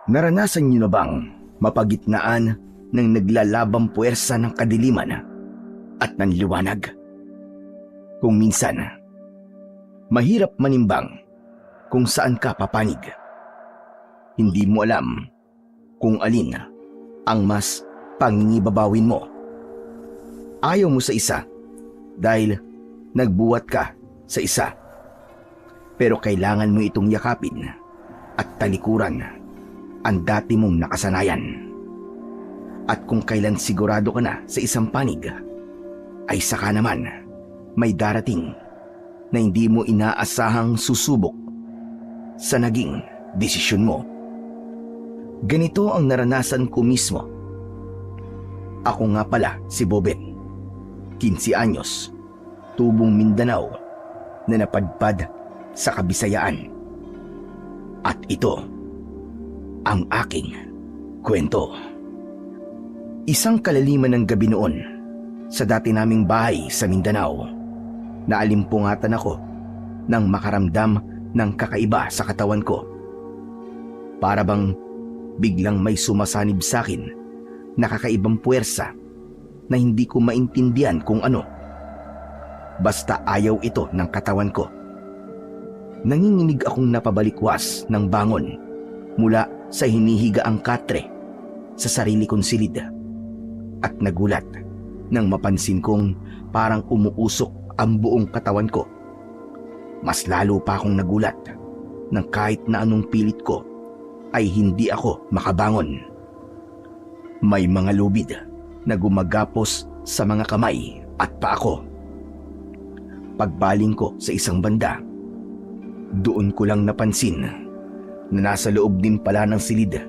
Naranasan niyo na bang mapagitnaan ng naglalabang puwersa ng kadiliman at ng liwanag? Kung minsan, mahirap manimbang kung saan ka papanig. Hindi mo alam kung alin ang mas pangingibabawin mo. Ayaw mo sa isa dahil nagbuwat ka sa isa. Pero kailangan mo itong yakapin at talikuran ang dati mong nakasanayan. At kung kailan sigurado ka na sa isang panig, ay saka naman may darating na hindi mo inaasahang susubok sa naging desisyon mo. Ganito ang naranasan ko mismo. Ako nga pala si Bobet, 15 anyos, tubong Mindanao na napadpad sa Kabisayaan. At ito ang aking kwento. Isang kalaliman ng gabi noon sa dati naming bahay sa Mindanao, naalimpungatan ako nang makaramdam ng kakaiba sa katawan ko. Para bang biglang may sumasanib sa akin na kakaibang puwersa na hindi ko maintindihan kung ano. Basta ayaw ito ng katawan ko. Nanginginig akong napabalikwas ng bangon mula sa hinihigaang katre sa sarili kong silid. At nagulat nang mapansin kong parang umuusok ang buong katawan ko. Mas lalo pa akong nagulat nang kahit na anong pilit ko ay hindi ako makabangon. May mga lubid na gumagapos sa mga kamay at paa ko. Pagbaling ko sa isang banda, doon ko lang napansin na nasa loob din pala ng silid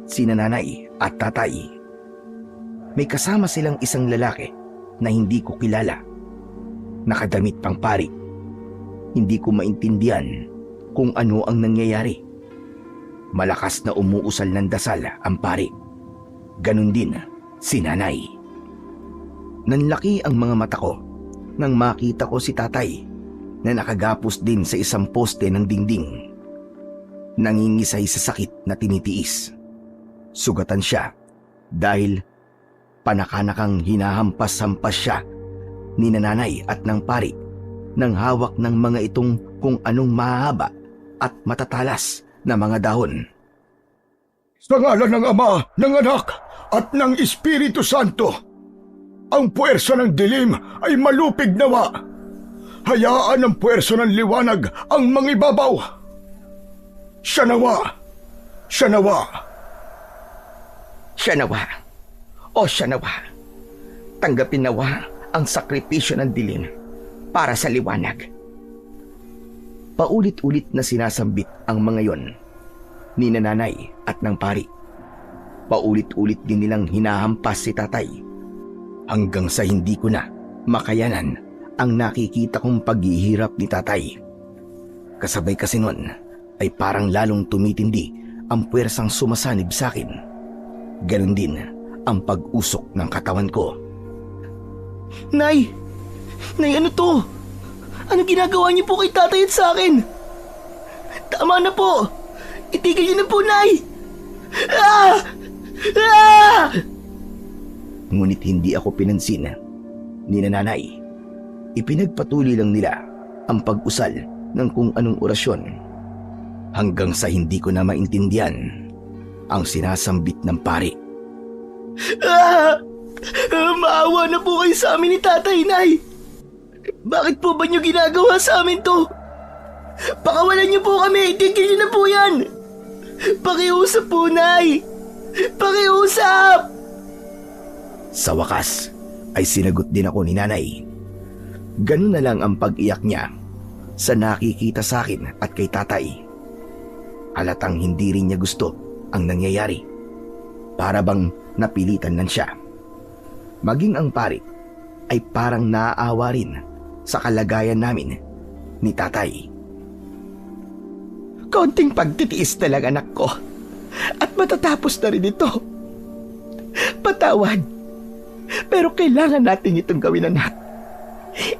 sina nanay at tatay. May kasama silang isang lalaki na hindi ko kilala. Nakadamit pang pari. Hindi ko maintindihan kung ano ang nangyayari. Malakas na umuusal ng dasal ang pari. Ganon din si nanay. Nanlaki ang mga mata ko nang makita ko si tatay na nakagapos din sa isang poste ng dingding. Nangingisay sa sakit na tinitiis. Sugatan siya dahil panakanakang hinahampas-hampas siya ni nanay at ng pari nang hawak ng mga itong kung anong mahaba at matatalas na mga dahon. Sa ngalan ng Ama, ng Anak, at ng Espiritu Santo, ang puwersa ng dilim ay malupig nawa. Hayaan ang puwersa ng liwanag ang mangibabaw. Siya nawa! Siya nawa! Siya nawa! O siya nawa! Tanggapin nawa ang sakripisyo ng dilim para sa liwanag. Paulit-ulit na sinasambit ang mga yon ni nanay at ng pari. Paulit-ulit din nilang hinahampas si tatay hanggang sa hindi ko na makayanan ang nakikita kong paghihirap ni tatay. Kasabay kasi nun ay parang lalong tumitindi ang puwersang sumasanib sa akin. Ganon din ang pag-usok ng katawan ko. Nay! Nay, ano to? Ano ginagawa niyo po kay tatay at sa akin? Tama na po! Itigil niyo na po, Nay! Ah! Ah! Ngunit hindi ako pinansin ni nanay. Ipinagpatuloy lang nila ang pag-usal ng kung anong orasyon hanggang sa hindi ko na maintindihan ang sinasambit ng pari. Ah! Maawa na po kayo sa amin ni tatay, Nay! Bakit po ba niyo ginagawa sa amin to? Pakawalan niyo po kami! Itigil niyo na po yan! Pakiusap po, Nay! Pakiusap! Sa wakas ay sinagot din ako ni nanay. Ganun na lang ang pag-iyak niya sa nakikita sa akin at kay tatay. Halatang hindi rin niya gusto ang nangyayari. Para bang napilitan lang siya. Maging ang pari ay parang naaawa rin sa kalagayan namin ni tatay. Konting pagtitiis na lang, anak ko. At matatapos na rin ito. Patawad. Pero kailangan natin itong gawin, anak.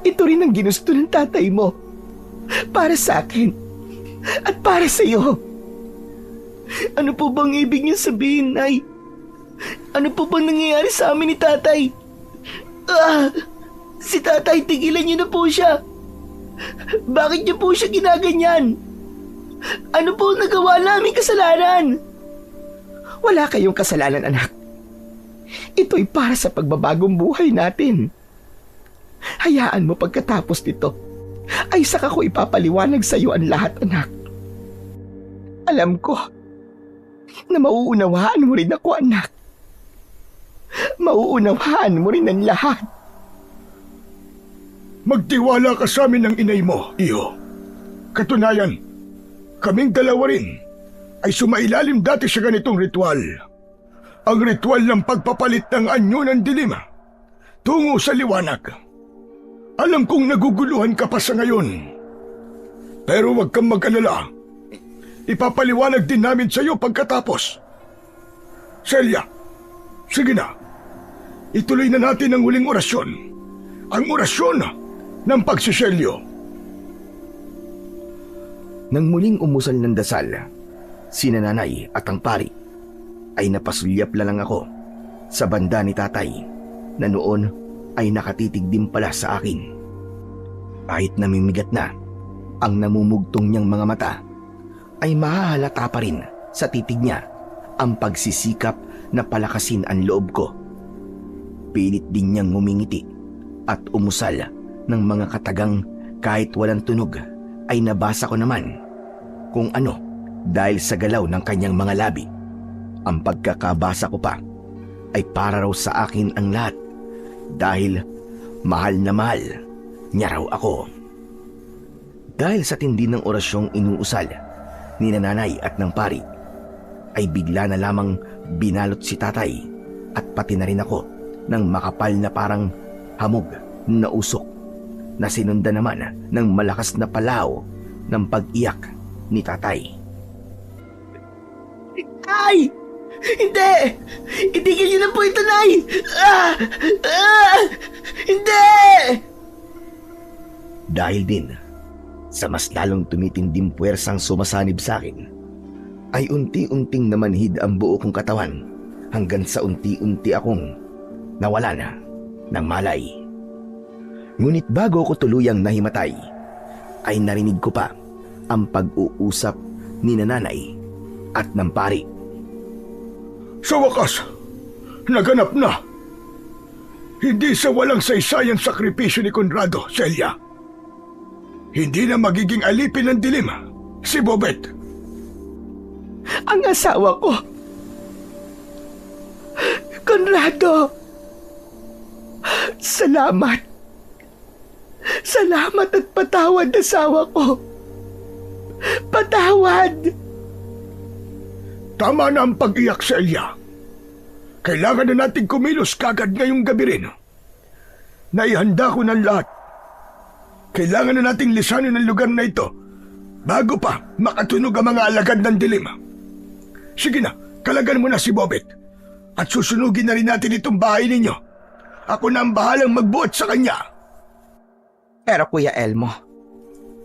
Ito rin ang ginusto ng tatay mo. Para sa akin. At para sa iyo. Ano po bang ibig niyo sabihin, Nay? Ano po bang nangyayari sa amin ni Tatay? Si Tatay, tigilan niyo na po siya. Bakit niyo po siya ginaganyan? Ano po nagawa namin kasalanan? Wala kayong kasalanan, anak. Ito'y para sa pagbabagong buhay natin. Hayaan mo pagkatapos nito, ay saka ko ipapaliwanag sa iyo ang lahat, anak. Alam ko na mauunawaan mo rin ako, anak. Mauunawaan mo rin ang lahat. Magtiwala ka sa amin ng inay mo, Iho. Katunayan, kaming dalawa rin ay sumailalim dati sa ganitong ritual. Ang ritual ng pagpapalit ng anyo ng dilim tungo sa liwanag. Alam kong naguguluhan ka pa sa ngayon. Pero huwag kang mag-alala. Ipapaliwanag din namin sa iyo pagkatapos. Celia, sige na. Ituloy na natin ang huling orasyon. Ang orasyon ng pagsiselyo. Nang muling umusal ng dasal, si nanay at ang pari ay napasulyap lang ako sa banda ni Tatay na noon ay nakatitig din pala sa akin. Kahit namimigat na ang namumugtong niyang mga mata, ay mahahalata pa rin sa titig niya ang pagsisikap na palakasin ang loob ko. Pilit din niyang ngumingiti at umusal ng mga katagang kahit walang tunog ay nabasa ko naman kung ano dahil sa galaw ng kanyang mga labi. Ang pagkakabasa ko pa ay para raw sa akin ang lahat dahil mahal na mahal niya raw ako. Dahil sa tindi ng orasyong inuusal ni nanay at ng pari, ay bigla na lamang binalot si Tatay at pati na rin ako ng makapal na parang hamog na usok na sinundan naman ng malakas na palaw ng pag-iyak ni Tatay. Ay! Hindi! Itigil niyo na po ito, Nay! Hindi! Dahil din sa mas lalong tumitindim puwersang sumasanib sa akin, ay unti-unting namanhid ang buo kong katawan hanggang sa unti-unti akong nawala na ng malay. Ngunit bago ko tuluyang nahimatay, ay narinig ko pa ang pag-uusap ni nanay at ng pari. Sa wakas, naganap na. Hindi sa walang saysayang sakripisyo ni Conrado, Celia. Hindi na magiging alipin ng dilim si Bobet. Ang asawa ko! Conrado! Salamat! Salamat at patawad, asawa ko! Patawad! Tama na ang pag-iyak, Celia. Kailangan na natin kumilos kagad ngayong gabi rin. Naihanda ko ng lahat. Kailangan na nating lisanin ang lugar na ito bago pa makatunog ang mga alagad ng dilim. Sige na, kalagan mo na si Bobet at susunugin na rin natin itong bahay ninyo. Ako na ang bahalang magbuot sa kanya. Pero Kuya Elmo,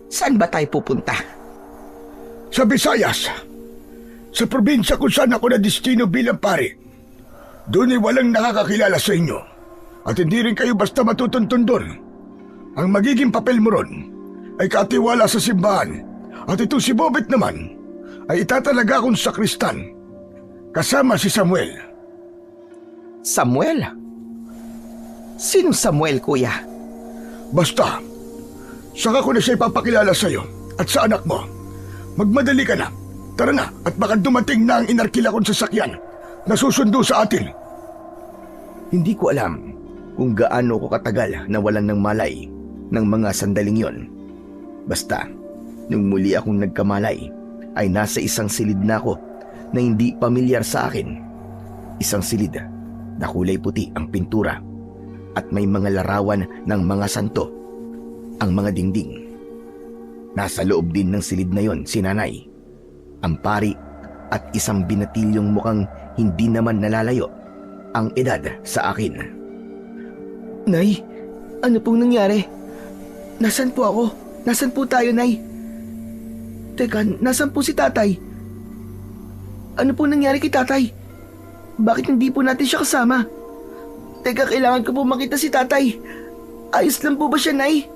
saan ba tayo pupunta? Sa Visayas, sa probinsya kung saan ako na destino bilang pari. Doon ay walang nakakakilala sa inyo at hindi rin kayo basta matutuntun doon. Ang magiging papel mo ron ay katiwala sa simbahan at ito si Bobet naman ay itatalaga akong sakristan kasama si Samuel. Samuel? Sino Samuel, Kuya? Basta, saka ko na siya ipapakilala sa iyo at sa anak mo. Magmadali ka na. Tara na at baka dumating na ang inarkila kong sasakyan na susundo sa atin. Hindi ko alam kung gaano ko katagal na walan ng malay ng mga sandaling yon. Basta, nung muli akong nagkamalay, ay nasa isang silid na ako na hindi pamilyar sa akin. Isang silid na kulay puti ang pintura at may mga larawan ng mga santo ang mga dingding. Nasa loob din ng silid na yon si nanay, ang pari at isang binatilyong mukhang hindi naman nalalayo ang edad sa akin. Nay, ano pong nangyari? Nasaan po ako? Nasaan po tayo, Nay? Teka, nasaan po si Tatay? Ano po nangyari kay tatay? Bakit hindi po natin siya kasama? Teka, kailangan ko po makita si tatay. Ayos lang po ba siya, Nay?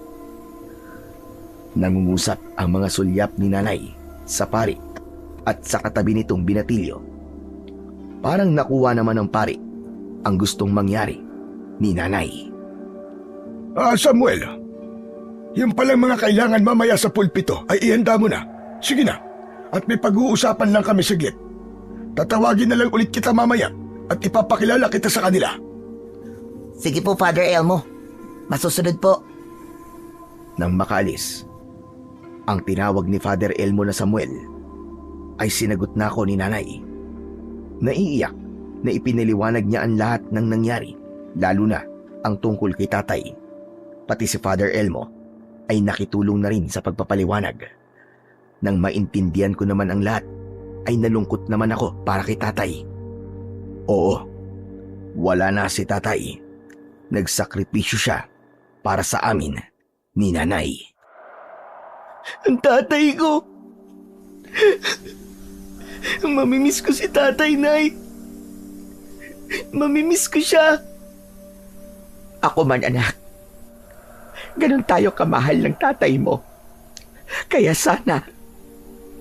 Nangungusap ang mga sulyap ni nanay sa pari at sa katabi nitong binatilyo. Parang nakuha naman ng pari ang gustong mangyari ni nanay. Samuel, yung palang mga kailangan mamaya sa pulpito ay ihanda mo na. Sige na, at may pag-uusapan lang kami saglit. Tatawagin na lang ulit kita mamaya at ipapakilala kita sa kanila. Sige po, Father Elmo. Masusunod po. Nang makaalis, ang tinawag ni Father Elmo na Samuel ay sinagot na ako ni nanay. Naiiyak na ipinaliwanag niya ang lahat ng nangyari, lalo na ang tungkol kay tatay. Pati si Father Elmo ay nakitulong na rin sa pagpapaliwanag. Nang maintindihan ko naman ang lahat, ay nalungkot naman ako para kay tatay. Oo, wala na si tatay. Nagsakripisyo siya para sa amin ni nanay. Ang tatay ko! Mamimiss ko si tatay, Nay. Mamimiss ko siya. Ako man, anak. Ganon tayo kamahal ng tatay mo. Kaya sana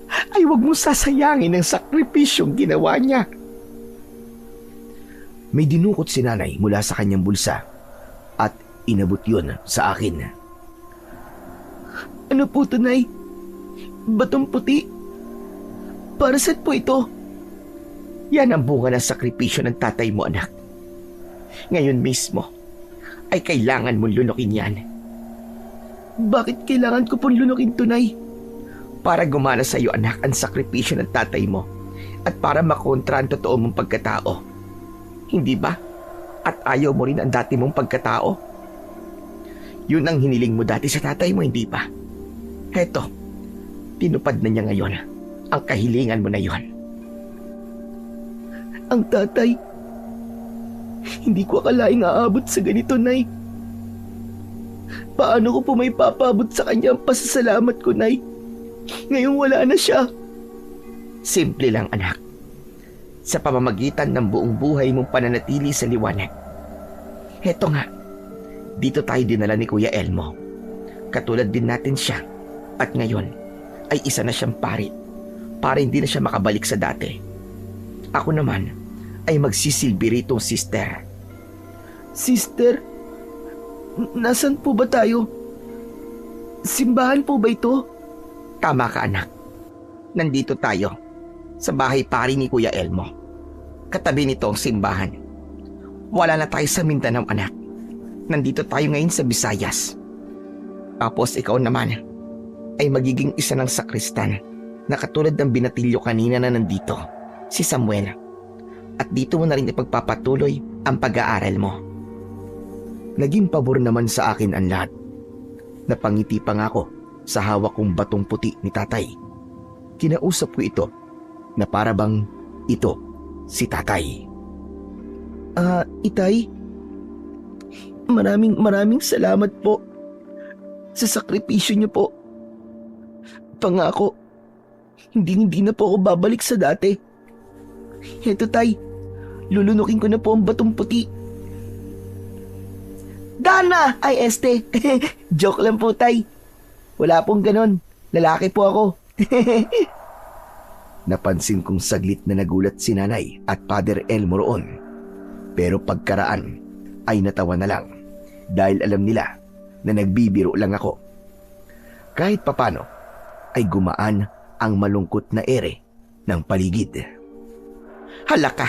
ay huwag mong sasayangin ang sakripisyong ginawa niya. May dinukot si nanay mula sa kanyang bulsa at inabot yun sa akin. Ano po ito, Nay? Batong puti. Para saan po ito? Yan ang bunga ng sakripisyo ng tatay mo, anak. Ngayon mismo ay kailangan mong lunukin yan. Bakit kailangan ko pong lunukin ito, Nay? Para gumana sa iyo, anak, ang sakripisyo ng tatay mo at para makontra ang totoo mong pagkatao. Hindi ba? At ayaw mo rin ang dati mong pagkatao? Yun ang hiniling mo dati sa tatay mo, hindi ba? Heto, tinupad na niya ngayon ang kahilingan mo na yon. Ang tatay, hindi ko akalaing aabot sa ganito, Nay. Paano ko po may papaabot sa kanya ang pasasalamat ko, Nay? Ngayon wala na siya. Simple lang, anak. Sa pamamagitan ng buong buhay mong pananatili sa liwanag. Heto nga, dito tayo dinala ni Kuya Elmo. Katulad din natin siya. At ngayon, ay isa na siyang pari. Para hindi na siya makabalik sa dati. Ako naman, ay magsisilbi ritong sister. Sister? Nasaan po ba tayo? Simbahan po ba ito? Tama ka, anak. Nandito tayo, sa bahay pari ni Kuya Elmo. Katabi nito ang simbahan. Wala na tayo sa Mindanao, anak. Nandito tayo ngayon sa Visayas. Tapos ikaw naman, ay magiging isa ng sakristan na katulad ng binatilyo kanina na nandito, si Samuel. At dito mo na rin ipagpapatuloy ang pag-aaral mo. Naging pabor naman sa akin ang lahat. Napangiti pa nga ako sa hawak kong batong puti ni tatay. Kinausap ko ito na para bang ito si tatay. Itay, maraming salamat po sa sakripisyo niyo po. Pangako, hindi na po ako babalik sa dati. Heto, Tay, lulunukin ko na po ang batong puti. Dana! Ay, joke lang po, Tay. Wala pong ganon. Lalaki po ako. Napansin kong saglit na nagulat si nanay at Father Elmo roon. Pero pagkaraan ay natawa na lang dahil alam nila na nagbibiro lang ako. Kahit papano ay gumaan ang malungkot na ere ng paligid. Hala ka,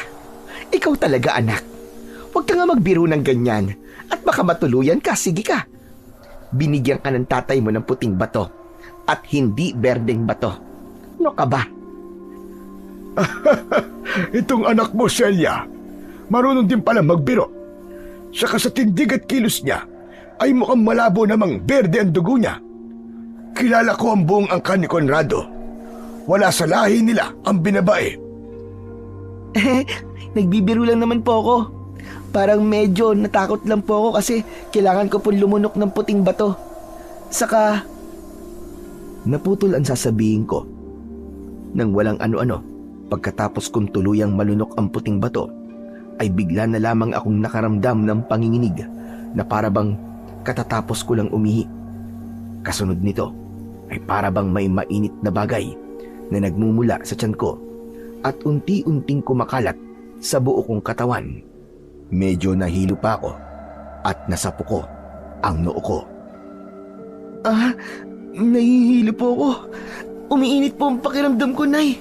ikaw talaga, anak. Huwag ka nga magbiro ng ganyan at baka matuluyan ka, sige ka. Binigyan ka ng tatay mo ng puting bato at hindi berdeng bato. Ano ka ba? Itong anak mo, Celia, marunong din pala magbiro. Saka sa tindig at kilos niya, ay mukhang malabo namang berde ang dugo niya. Kilala ko ang buong angkan ni Conrado. Wala sa lahi nila ang binabae. Nagbibiro lang naman po ako. Parang medyo natakot lang po ako kasi kailangan ko po lumunok ng puting bato. Saka... Naputol ang sasabihin ko nang walang ano-ano Pagkatapos kong tuluyang malunok ang puting bato, ay bigla na lamang akong nakaramdam ng panginginig na parabang katatapos ko lang umihi. Kasunod nito ay parabang may mainit na bagay na nagmumula sa tiyan ko at unti-unting kumakalat sa buo kong katawan. Medyo nahilo pa ako at nasapo ko ang noo ko. Nahihilo po ako. Umiinit po ang pakiramdam ko, Nay.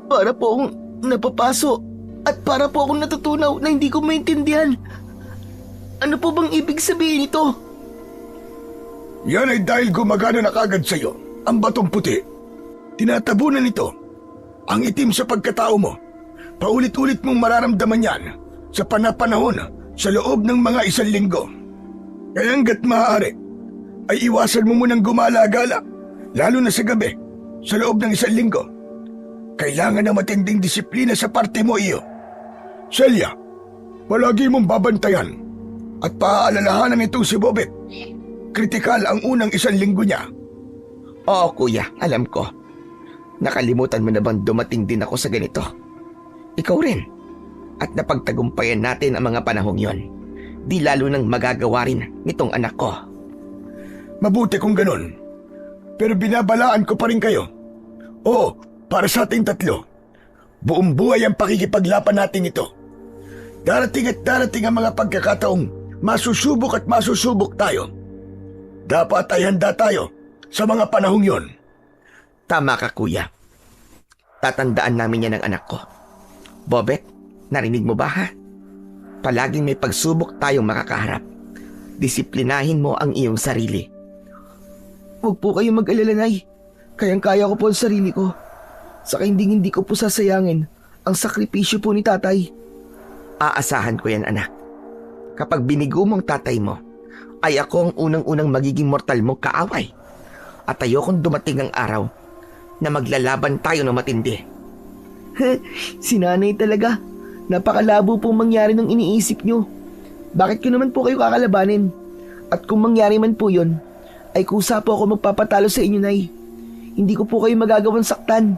Para po akong napapaso at para po akong natutunaw na hindi ko maintindihan. Ano po bang ibig sabihin ito? Yan ay dahil gumagana na kagad sa'yo ang batong puti. Tinatabunan nito ang itim sa pagkatao mo. Paulit-ulit mong mararamdaman yan sa panapanahon sa loob ng mga 1 linggo. Kaya hanggat maaari ay iwasan mo munang gumala-gala, lalo na sa gabi, sa loob ng 1 linggo. Kailangan na matinding disiplina sa parte mo iyo. Celia, palagi mong babantayan at paaalalahanan itong si Bobet. Kritikal ang unang 1 linggo niya. Oo kuya, alam ko. Nakalimutan mo na bang dumating din ako sa ganito? Ikaw rin. At napagtagumpayan natin ang mga panahong yon. Di lalo nang magagawa rin nitong anak ko. Mabuti kung ganun. Pero binabalaan ko pa rin kayo. Oo, para sa ating 3. Buong buhay ang pakikipaglaban natin ito. Darating at darating ang mga pagkakataong masusubok at masusubok tayo. Dapat ay handa tayo sa mga panahong yon. Tama ka kuya. Tatandaan namin yan ng anak ko. Bobet, narinig mo ba ha? Palaging may pagsubok tayong makakaharap. Disiplinahin mo ang iyong sarili. Huwag po kayong mag-alala, Nay. Kayang-kaya ko po ang sarili ko. Saka hindi ko po sasayangin ang sakripisyo po ni tatay. Aasahan ko yan anak. Kapag binigo mong tatay mo, ay ako ang unang-unang magiging mortal mo kaaway. At ayokong dumating ang araw na maglalaban tayo ng matindi. Si nanay talaga. Napakalabo pong mangyari ng iniisip nyo. Bakit ko naman po kayo kakalabanin? At kung mangyari man po yun, ay kusa po ako magpapatalo sa inyo, Nay. Hindi ko po kayo magagawang saktan.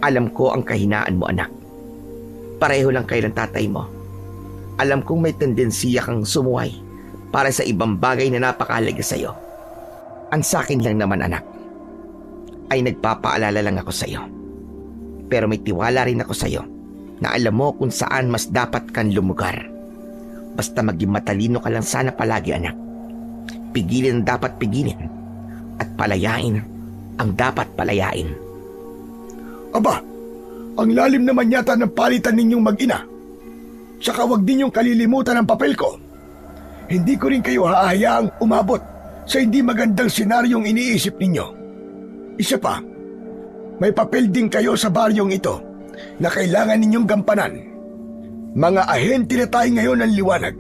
Alam ko ang kahinaan mo anak. Pareho lang kayo ng tatay mo. Alam kong may tendensiya kang sumuway para sa ibang bagay na napakahalaga sa'yo. Ang sakin lang naman anak, ay nagpapaalala lang ako sa'yo. Pero may tiwala rin ako sa'yo na alam mo kung saan mas dapat kang lumugar. Basta maging matalino ka lang sana palagi anak. Pigilin ang dapat pigilin at palayain ang dapat palayain. Aba, ang lalim naman yata ng palitan ninyong mag-ina. Saka huwag din yung kalilimutan ang papel ko. Hindi ko rin kayo hahayaang umabot sa hindi magandang senaryong iniisip ninyo. Isa pa, may papel din kayo sa baryong ito na kailangan ninyong gampanan. Mga ahente na tayo ngayon ng liwanag.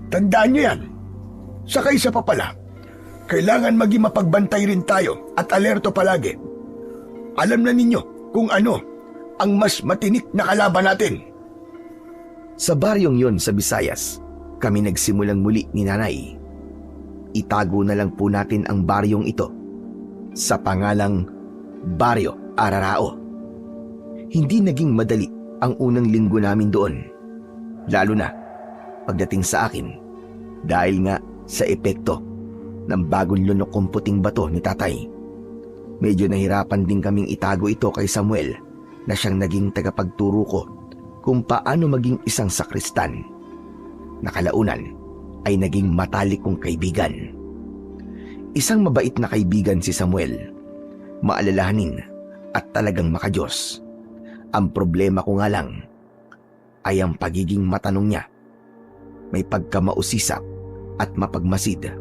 Tandaan nyo yan. Saka isa pa pala, kailangan maging mapagbantay rin tayo at alerto palagi. Alam na ninyo kung ano ang mas matinik na kalaban natin. Sa baryong yon sa Visayas, kami nagsimulang muli ni nanay. Itago na lang po natin ang baryong ito sa pangalang Baryo Ararao. Hindi naging madali ang unang linggo namin doon. Lalo na pagdating sa akin dahil nga sa epekto ng bagong lunok kong puting bato ni tatay. Medyo nahirapan din kaming itago ito kay Samuel na siyang naging tagapagturo ko kung paano maging isang sakristan. Nakalaunan ay naging matalik kong kaibigan. Isang mabait na kaibigan si Samuel. Maalalahanin at talagang makadiyos. Ang problema ko nga lang ay ang pagiging matanong niya. May pagkamausisa at mapagmasid.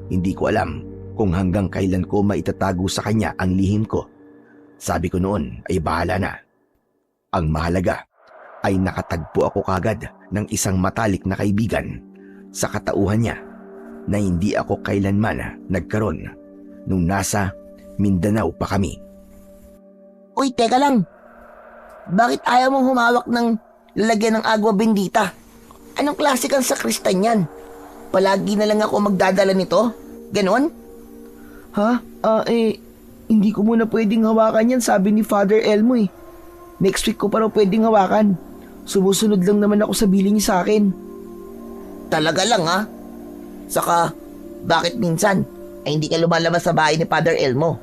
Hindi ko alam kung hanggang kailan ko maitatago sa kanya ang lihim ko. Sabi ko noon ay bahala na. Ang mahalaga ay nakatagpo ako kagad ng isang matalik na kaibigan sa katauhan niya na hindi ako kailanman nagkaroon nung nasa Mindanao pa kami. Uy, teka lang. Bakit ayaw mong humawak ng lalagyan ng agwa bendita? Anong klase kang sakristan yan? Palagi na lang ako magdadala nito? Ganon? Ha? Hindi ko muna pwedeng hawakan yan, sabi ni Father Elmo eh. Next week ko pa raw pwedeng hawakan. Sumusunod lang naman ako sa bilin niya sa akin. Talaga lang ha? Saka, bakit minsan ay hindi ka lumalabas sa bahay ni Father Elmo?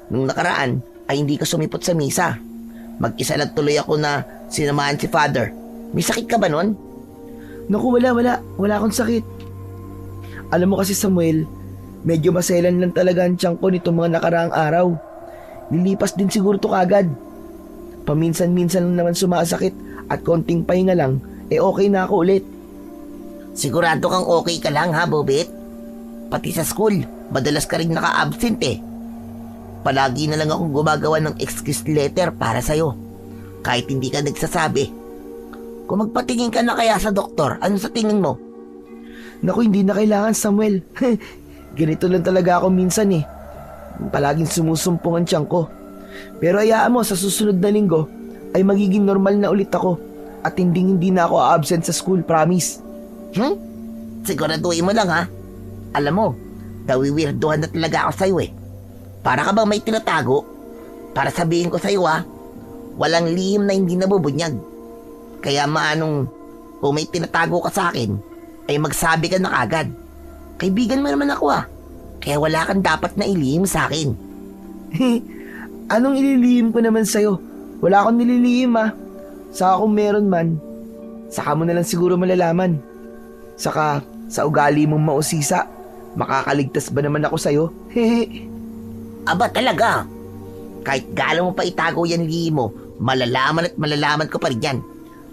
Nung nakaraan ay hindi ka sumipot sa misa. Mag-isa lang tuloy ako na sinamahan si Father. May sakit ka ba nun? Naku, wala akong sakit. Alam mo kasi Samuel, medyo maselan lang talaga ang tiyan ko nitong mga nakaraang araw. Lilipas din siguro to kagad. Paminsan-minsan lang naman sumasakit at konting pahinga lang, okay na ako ulit. Sigurado kang okay ka lang ha, Bobet? Pati sa school, madalas ka rin naka-absent eh. Palagi na lang akong gumagawa ng excuse letter para sa'yo. Kahit hindi ka nagsasabi. Kung magpatingin ka na kaya sa doktor, ano sa tingin mo? Naku, hindi na kailangan Samuel. Ganito lang talaga ako minsan eh. Palaging sumusumpong ang tiyan ko. Pero hayaan mo, sa susunod na linggo ay magiging normal na ulit ako at hindi na ako absent sa school, promise. Siguraduhin mo lang ha. Alam mo, nawiwirduhan na talaga ako sa'yo eh. Para ka bang may tinatago? Para sabihin ko sa'yo ha, walang lihim na hindi nabubunyag. Kaya maanong kung may tinatago ka sa akin, ay magsabi ka na agad. Kaibigan mo naman ako ha. Kaya wala kang dapat na ilihim sa akin. Anong ililihim ko naman sa'yo? Wala akong nililihim ah. Saka kung meron man, saka mo na lang siguro malalaman. Saka sa ugali mong mausisa, makakaligtas ba naman ako sa'yo? Aba talaga. Kahit gaano mo pa itago yan lihim mo, malalaman at malalaman ko pa rin yan.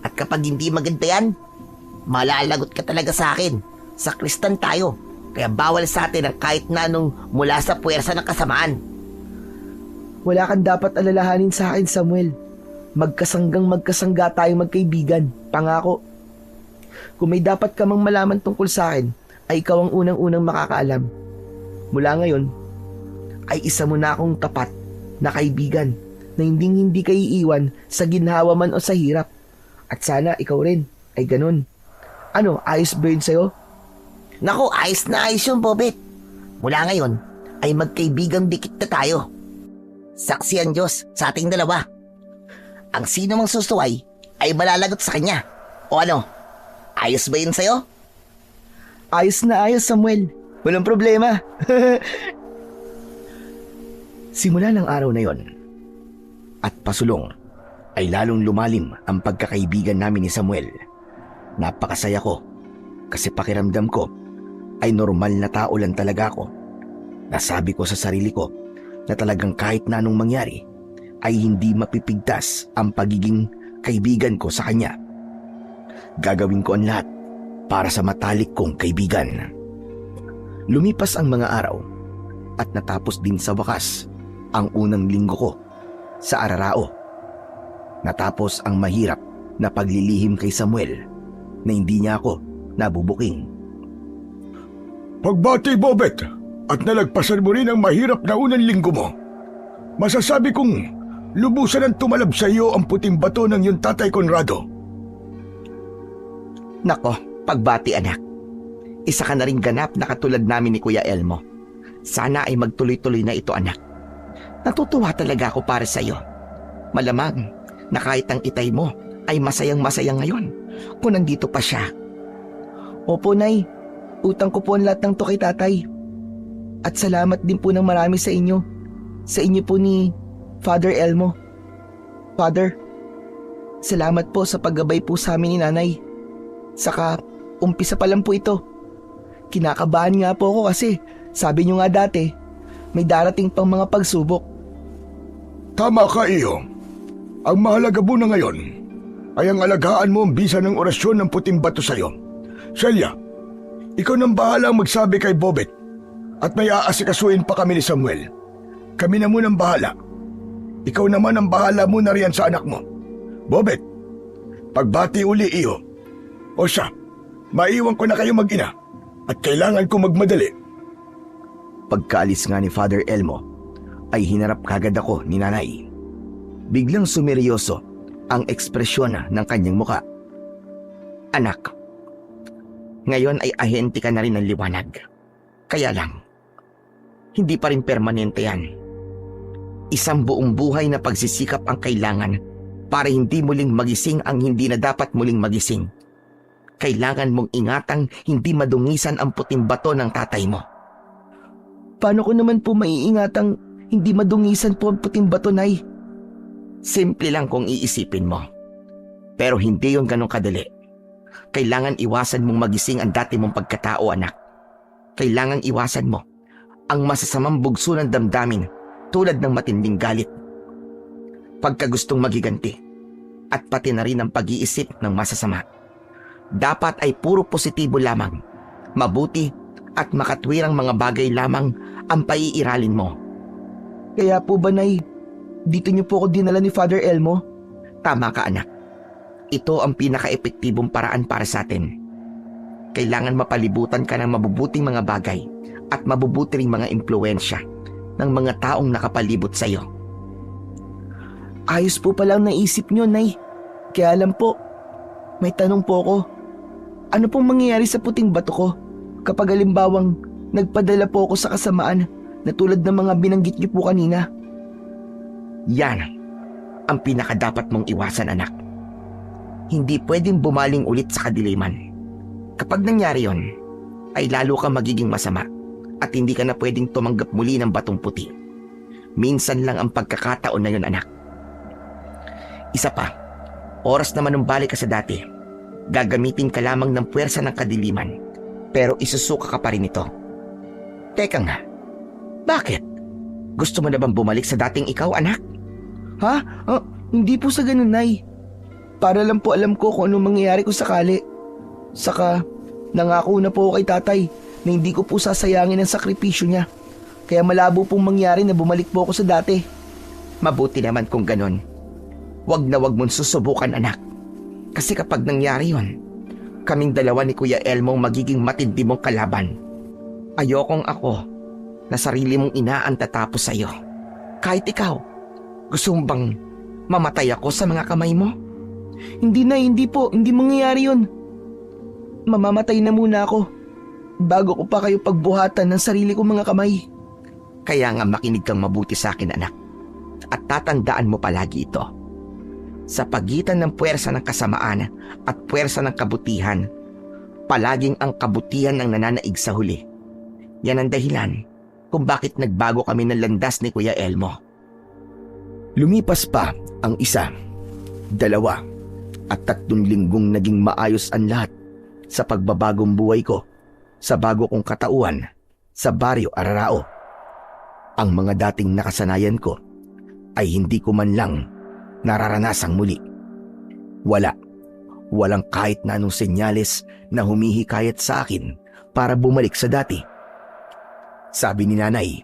At kapag hindi maganda yan, malalagot ka talaga sa akin. Sakristan tayo. Kaya bawal sa atin ang kahit na anong mula sa puwersa ng kasamaan. Wala kang dapat alalahanin sa akin, Samuel. Magkasangga tayong magkaibigan. Pangako. Kung may dapat ka mang malaman tungkol sa akin, ay ikaw ang unang-unang makakaalam. Mula ngayon, ay isa mo na akong tapat na kaibigan na hindi ka iiwan sa ginhawa man o sa hirap. At sana ikaw rin ay ganun. Ano, ayos ba yun sa'yo? Naku, ayos na ayos yun, Bobet. Mula ngayon, ay magkaibigang dikit na tayo. Saksi ang Diyos sa ating dalawa. Ang sino mang susuway ay malalagot sa kanya. O ano, ayos ba yun sa'yo? Ayos na ayos, Samuel. Walang problema. Simula ng araw na yon at pasulong ay lalong lumalim ang pagkakaibigan namin ni Samuel. Napakasaya ko kasi pakiramdam ko ay normal na tao lang talaga ako. Nasabi ko sa sarili ko na talagang kahit na anong mangyari ay hindi mapipigtas ang pagiging kaibigan ko sa kanya. Gagawin ko ang lahat para sa matalik kong kaibigan. Lumipas ang mga araw at natapos din sa wakas ang unang linggo ko sa Ararao. Natapos ang mahirap na paglilihim kay Samuel na hindi niya ako nabubuking. Pagbati, Bobet, at nalagpasan mo rin ang mahirap na unang linggo mo. Masasabi kong lubusan ang tumalab sa iyo ang puting bato ng iyong tatay Conrado. Nako, pagbati anak. Isa ka na rin ganap na katulad namin ni Kuya Elmo. Sana ay magtuloy-tuloy na ito anak. Natutuwa talaga ako para sa iyo. Malamang na kahit ang itay mo ay masayang-masaya ngayon kung nandito pa siya. Opo, Nay. Utang ko po ang lahat ng to kay tatay. At salamat din po ng marami sa inyo. Sa inyo po ni Father Elmo. Father, salamat po sa paggabay po sa amin ni Nanay. Saka, umpisa pa lang po ito. Kinakabahan nga po ako kasi sabi niyo nga dati, may darating pang mga pagsubok. Tama ka, iyo. Ang mahalaga po na ngayon ay ang alagaan mo ang bisa ng orasyon ng puting bato sa iyo. Celia, ikaw nang bahala magsabi kay Bobet at may aasikasuin pa kami ni Samuel. Kami na munang bahala. Ikaw naman ang bahala muna riyan sa anak mo. Bobet, pagbati uli iyo. O siya, maiwan ko na kayo mag-ina at kailangan ko magmadali. Pagkaalis nga ni Father Elmo, ay hinarap kagad ako ni Nanay. Biglang sumeryoso ang ekspresyon ng kanyang muka. Anak, ngayon ay ahente ka na rin ng liwanag. Kaya lang, hindi pa rin permanente yan. Isang buong buhay na pagsisikap ang kailangan para hindi muling magising ang hindi na dapat muling magising. Kailangan mong ingatang hindi madungisan ang puting bato ng tatay mo. Paano ko naman po maiingatang hindi madungisan po ang puting bato, Nay? Simple lang kung iisipin mo. Pero hindi yon ganun kadali. Kailangan iwasan mong magising ang dati mong pagkatao, anak. Kailangan iwasan mo ang masasamang bugso ng damdamin tulad ng matinding galit, pagkagustong magiganti, at pati na rin ang pag-iisip ng masasama. Dapat ay puro positibo lamang, mabuti at makatwirang mga bagay lamang ang paiiralin mo. Kaya po ba, Nay, dito niyo po ako dinala ni Father Elmo? Tama ka, anak. Ito ang pinaka-epektibong paraan para sa atin. Kailangan mapalibutan ka ng mabubuting mga bagay at mabubuti ring mga impluensya ng mga taong nakapalibot sa iyo. Ayos po palang naisip niyo, Nay. Kaya alam po, may tanong po ako. Ano pong mangyayari sa puting bato ko kapag halimbawang nagpadala po ako sa kasamaan na tulad ng mga binanggit niyo po kanina? Yan ang pinakadapat mong iwasan, anak. Hindi pwedeng bumaling ulit sa kadiliman. Kapag nangyari yon, ay lalo ka magiging masama at hindi ka na pwedeng tumanggap muli ng batong puti. Minsan lang ang pagkakataon na yon, anak. Isa pa, oras na manumbalik ka sa dati, gagamitin ka lamang ng puwersa ng kadiliman, pero isusuka ka pa rin ito. Teka nga, bakit? Gusto mo na bang bumalik sa dating ikaw, anak? Ha? Hindi po sa ganun, Nay. Para lang po alam ko kung anong mangyayari kung sakali. Saka, nangako na po ako kay tatay na hindi ko po sasayangin ang sakripisyo niya. Kaya malabo pong mangyari na bumalik po ako sa dati. Mabuti naman kung ganon. Wag na wag mong susubukan, anak. Kasi kapag nangyari yon, kaming dalawa ni Kuya Elmo magiging matindi mong kalaban. Ayokong ako na sarili mong ina ang tatapos sa'yo. Kahit ikaw, gusto mo bang mamatay ako sa mga kamay mo? Hindi, Nay, hindi po. Hindi mangyayari yun. Mamamatay na muna ako bago ko pa kayo pagbuhatan ng sarili kong mga kamay. Kaya nga makinig kang mabuti sa akin, anak. At tatandaan mo palagi ito. Sa pagitan ng puwersa ng kasamaan at puwersa ng kabutihan, palaging ang kabutihan ang nananaig sa huli. Yan ang dahilan kung bakit nagbago kami ng landas ni Kuya Elmo. Lumipas pa ang 1, 2, at 3 linggong naging maayos ang lahat sa pagbabagong buhay ko sa bago kong katauhan sa Baryo Ararao. Ang mga dating nakasanayan ko ay hindi ko man lang nararanasang muli. Walang kahit na anong senyales na humihikayat sa akin para bumalik sa dati. Sabi ni nanay,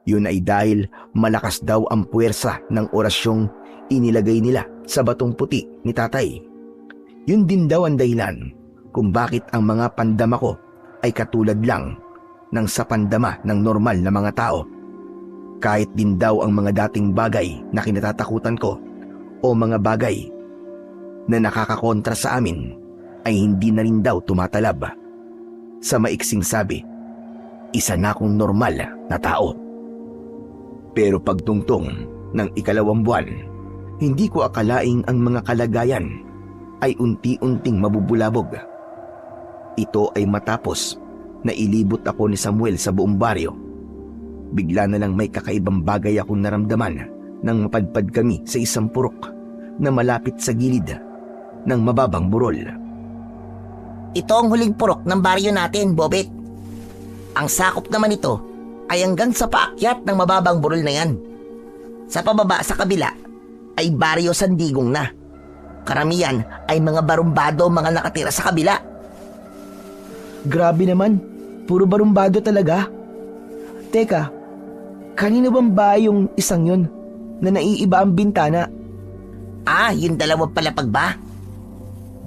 yun ay dahil malakas daw ang puwersa ng orasyong inilagay nila sa batong puti ni tatay. Yun din daw ang dahilan kung bakit ang mga pandama ko ay katulad lang ng sa pandama ng normal na mga tao. Kahit din daw ang mga dating bagay na kinatatakutan ko o mga bagay na nakakakontra sa amin ay hindi na rin daw tumatalab. Sa maiksing sabi, isa na akong normal na tao. Pero pagtungtong ng 2 buwan, hindi ko akalaing ang mga kalagayan ay unti-unting mabubulabog. Ito ay matapos na ilibot ako ni Samuel sa buong baryo. Bigla na lang may kakaibang bagay akong naramdaman nang mapadpad kami sa isang purok na malapit sa gilid ng mababang burol. Ito ang huling purok ng baryo natin, Bobet. Ang sakop naman ito ay hanggang sa paakyat ng mababang burol na yan. Sa pababa sa kabila ay baryo Sandigong na. Karamihan ay mga barumbado mga nakatira sa kabila. Grabe naman, puro barumbado talaga. Teka, kanino bang bahay yung isang yun na naiiba ang bintana? Yung dalawang palapag ba?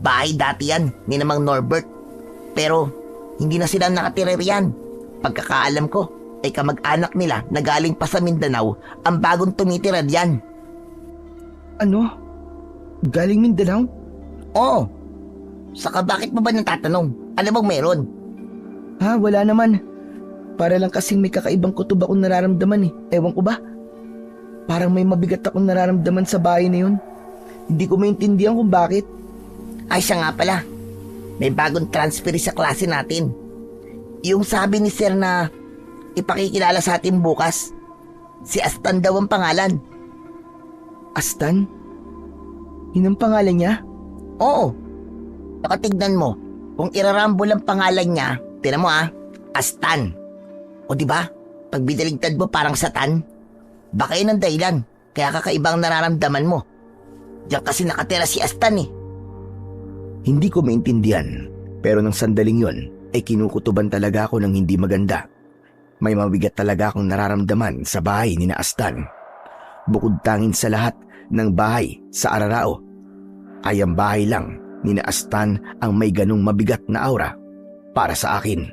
Bahay dati yan ni namang Norbert. Pero hindi na sila nakatira riyan. Pagkakaalam ko ay kamag-anak nila na galing pa sa Mindanao ang bagong tumitira diyan. Ano? Galing Mindanao? Oo. Saka bakit mo ba natatanong? Ano bang meron? Wala naman. Para lang kasing may kakaibang kutob akong nararamdaman eh. Ewan ko ba? Parang may mabigat akong nararamdaman sa bahay na yun. Hindi ko maintindihan kung bakit. Ay siya nga pala, may bagong transfer sa klase natin. Yung sabi ni Sir na ipakikilala sa atin bukas, si Astan daw ang pangalan. Astan? Yun ang pangalan niya? Oo, nakatignan mo, kung irarambol ang pangalan niya, tinan mo Astan. O di ba? Pag binaligtad mo parang Satan, baka yun ang dahilan, kaya kakaibang nararamdaman mo. Diyan kasi nakatira si Astan eh. Hindi ko maintindihan, pero nang sandaling yon ay kinukutuban talaga ako ng hindi maganda. May mabigat talaga akong nararamdaman sa bahay ni Astan. Bukod tangin sa lahat ng bahay sa Ararao, ay ang bahay lang ni Astan ang may ganong mabigat na aura para sa akin.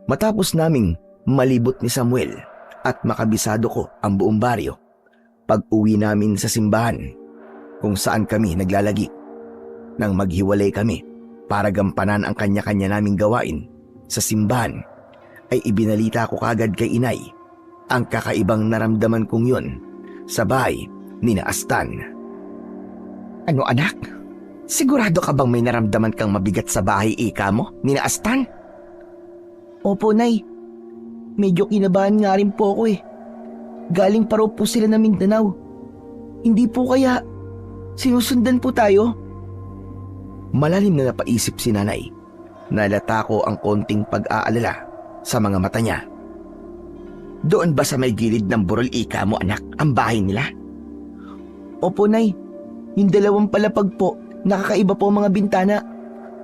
Matapos naming malibot ni Samuel at makabisado ko ang buong baryo, pag-uwi namin sa simbahan kung saan kami naglalagi. Nang maghiwalay kami para gampanan ang kanya-kanya naming gawain sa simbahan, ay ibinalita ko kagad kay inay ang kakaibang naramdaman kong yon sa bahay ni Astan. Ano anak? Sigurado ka bang may naramdaman kang mabigat sa bahay ika mo, ni Astan? Opo, Nay. Medyo kinabahan nga rin po ako eh. Galing pa raw po sila na Mindanao. Hindi po kaya sinusundan po tayo? Malalim na napaisip si nanay. Nalata ko ang konting pag-aalala sa mga mata niya. Doon ba sa may gilid ng burol ika mo anak, ang bahay nila? Opo, Nay. Yung dalawang palapag po, nakakaiba po ang mga bintana.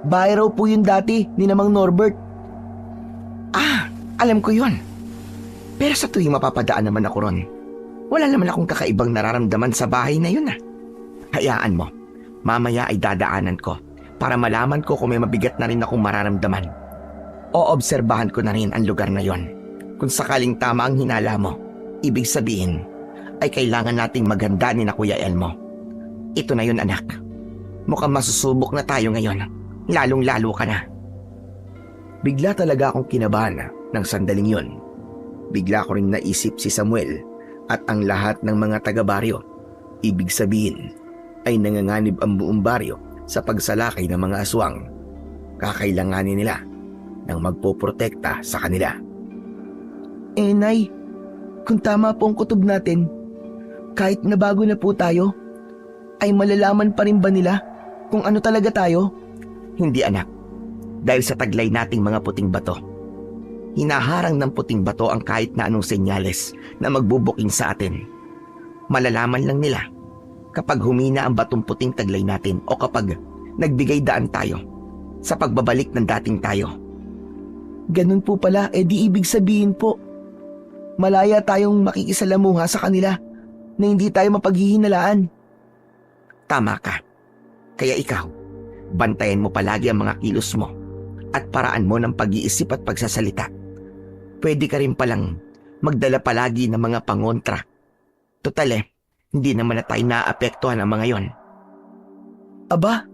Bahay raw po yun dati ni Namang Norbert. Alam ko yon. Pero sa tuwing mapapadaan naman ako ron, wala naman akong kakaibang nararamdaman sa bahay na yun Hayaan mo, mamaya ay dadaanan ko para malaman ko kung may mabigat na rin akong mararamdaman. Oobserbahan ko na rin ang lugar na yon. Kung sakaling tama ang hinala mo, ibig sabihin ay kailangan nating maghanda ni na Kuya Elmo. Ito na yun anak. Mukhang masusubok na tayo ngayon. Lalong-lalo ka na. Bigla talaga akong kinabahan ng sandaling yon. Bigla ko ring naisip si Samuel at ang lahat ng mga taga-baryo. Ibig sabihin ay nanganganib ang buong baryo sa pagsalakay ng mga aswang. Kakailanganin nila ng magpoprotekta sa kanila. Nay, kung tama po ang kutob natin, kahit na bago na po tayo, ay malalaman pa rin ba nila kung ano talaga tayo? Hindi anak, dahil sa taglay nating mga puting bato. Hinaharang ng puting bato ang kahit na anong senyales na magbubuking sa atin. Malalaman lang nila kapag humina ang batong puting taglay natin o kapag nagbigay daan tayo sa pagbabalik ng dating tayo. Ganun po pala, di ibig sabihin po, malaya tayong makikisalamuha sa kanila na hindi tayo mapaghihinalaan. Tama ka. Kaya ikaw, bantayan mo palagi ang mga kilos mo at paraan mo ng pag-iisip at pagsasalita. Pwede ka rin palang magdala palagi ng mga pangontra. Total hindi naman na tayo naapektuhan ng mga yon. Aba,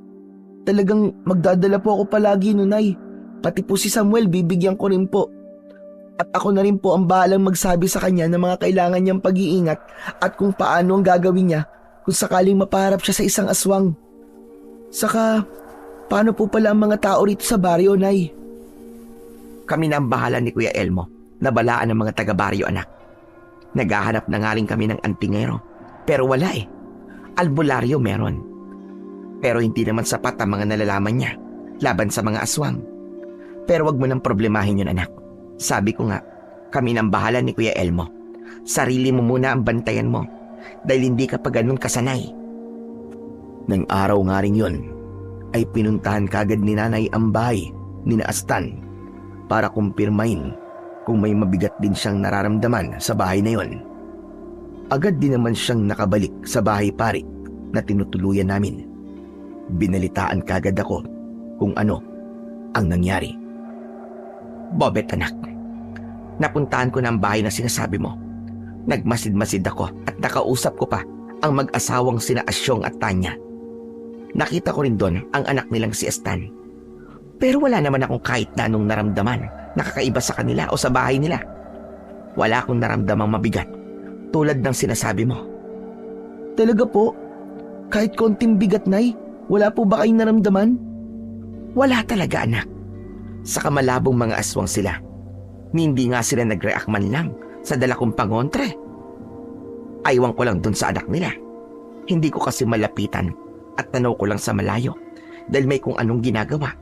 talagang magdadala po ako palagi Nay. Pati po si Samuel bibigyan ko rin po. At ako na rin po ang bahalang magsabi sa kanya ng mga kailangan niyang pag-iingat at kung paano ang gagawin niya kung sakaling mapaharap siya sa isang aswang. Saka, paano po pala ang mga tao rito sa baryo, Nay? Kami na ang bahala ni Kuya Elmo na balaan ng mga taga-baryo anak. Naghahanap na nga rin kami ng antingero. Pero wala Albularyo meron. Pero hindi naman sapat ang mga nalalaman niya laban sa mga aswang. Pero wag mo nang problemahin yun anak. Sabi ko nga, kami nang bahala ni Kuya Elmo. Sarili mo muna ang bantayan mo dahil hindi ka pa ganun kasanay. Nang araw nga rin yun, ay pinuntahan kagad ni nanay ang bahay ni Astan para kumpirmahin kung may mabigat din siyang nararamdaman sa bahay na yon. Agad din naman siyang nakabalik sa bahay pari na tinutuluyan namin. Binalitaan kagad ako kung ano ang nangyari. Bobet anak, napuntahan ko na ang bahay na sinasabi mo. Nagmasid-masid ako at nakausap ko pa ang mag-asawang sina Asyong at Tanya. Nakita ko rin doon ang anak nilang si Astan. Pero wala naman akong kahit na anong naramdaman na kakaiba sa kanila o sa bahay nila. Wala akong naramdamang mabigat Tulad ng sinasabi mo. Talaga po? Kahit konting bigat, Nay? Wala po ba kayong naramdaman? Wala talaga, anak. Sa kamalabong mga aswang sila. Hindi nga sila nag-react man lang sa dala kong pangontre. Aywan ko lang dun sa anak nila. Hindi ko kasi malapitan at tanaw ko lang sa malayo dahil may kung anong ginagawa.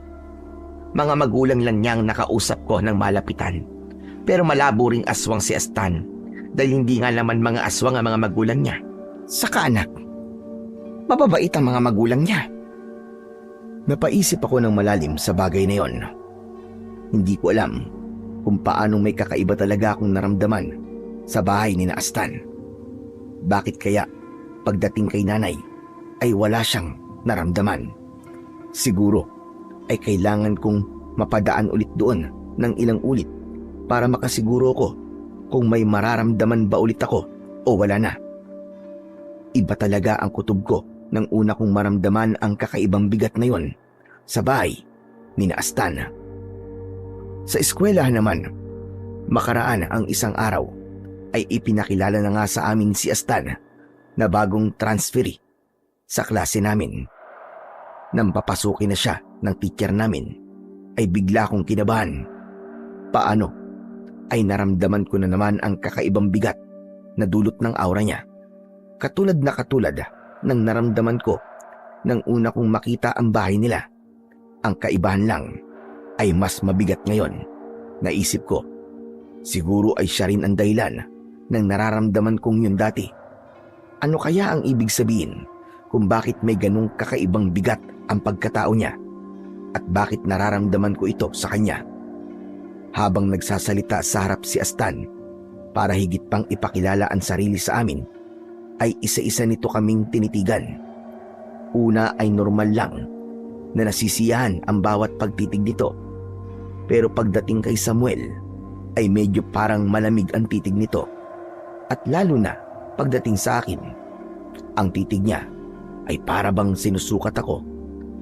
Mga magulang lang niyang nakausap ko ng malapitan. Pero malabo ring aswang si Astan dahil hindi nga naman mga aswang ang mga magulang niya. Saka anak, mababait ang mga magulang niya. Napaisip ako ng malalim sa bagay na yon. Hindi ko alam kung paanong may kakaiba talaga akong naramdaman sa bahay ni na Astan. Bakit kaya pagdating kay nanay ay wala siyang naramdaman? Siguro ay kailangan kong mapadaan ulit doon ng ilang ulit para makasiguro ko kung may mararamdaman ba ulit ako o wala na. Iba talaga ang kutob ko nang una kong maramdaman ang kakaibang bigat na yon sa bahay ni na Astan. Sa eskwelahan naman, makaraan ang isang araw ay ipinakilala na nga sa amin si Astan na bagong transferi sa klase namin. Nang papasukin na siya ng teacher namin, ay bigla kong kinabahan. Paano? Ay naramdaman ko na naman ang kakaibang bigat na dulot ng aura niya. Katulad ng naramdaman ko nang una kong makita ang bahay nila. Ang kaibahan lang ay mas mabigat ngayon. Naisip ko, siguro ay siya rin ang dahilan ng nararamdaman kong yun dati. Ano kaya ang ibig sabihin kung bakit may ganong kakaibang bigat ang pagkatao niya at bakit nararamdaman ko ito sa kanya? Habang nagsasalita sa harap si Astan para higit pang ipakilala ang sarili sa amin, ay isa-isa nito kaming tinitigan. Una ay normal lang na nasisiyahan ang bawat pagtitig nito. Pero pagdating kay Samuel ay medyo parang malamig ang titig nito. At lalo na pagdating sa akin, ang titig niya ay para bang sinusukat ako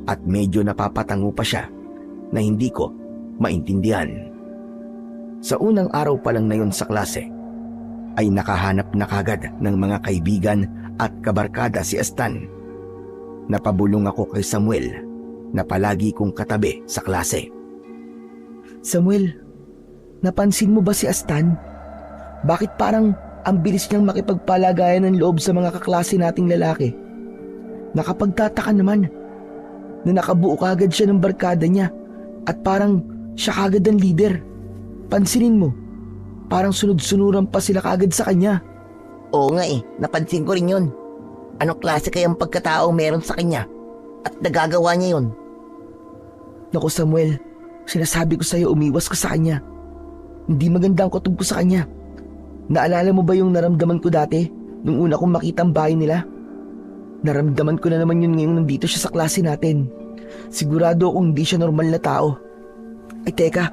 at medyo napapatango pa siya na hindi ko maintindihan. Sa unang araw pa lang na yon sa klase, ay nakahanap na kagad ng mga kaibigan at kabarkada si Astan. Napabulong ako kay Samuel na palagi kong katabi sa klase. Samuel, napansin mo ba si Astan? Bakit parang ang bilis niyang makipagpalagayan ng loob sa mga kaklase nating lalaki? Nakapagtataka naman na nakabuo kagad siya ng barkada niya at parang siya kagad ang leader. Pansinin mo, parang sunod-sunuran pa sila kagad sa kanya. Oo nga napansin ko rin yun. Anong klase kayang pagkatao meron sa kanya? At nagagawa niya yun? Naku Samuel, sinasabi ko sa'yo umiwas ka sa kanya. Hindi maganda ang kutob ko sa kanya. Naalala mo ba yung naramdaman ko dati nung una kong makita ang bahay nila? Naramdaman ko na naman yun ngayong nandito siya sa klase natin. Sigurado akong hindi siya normal na tao. Ay teka,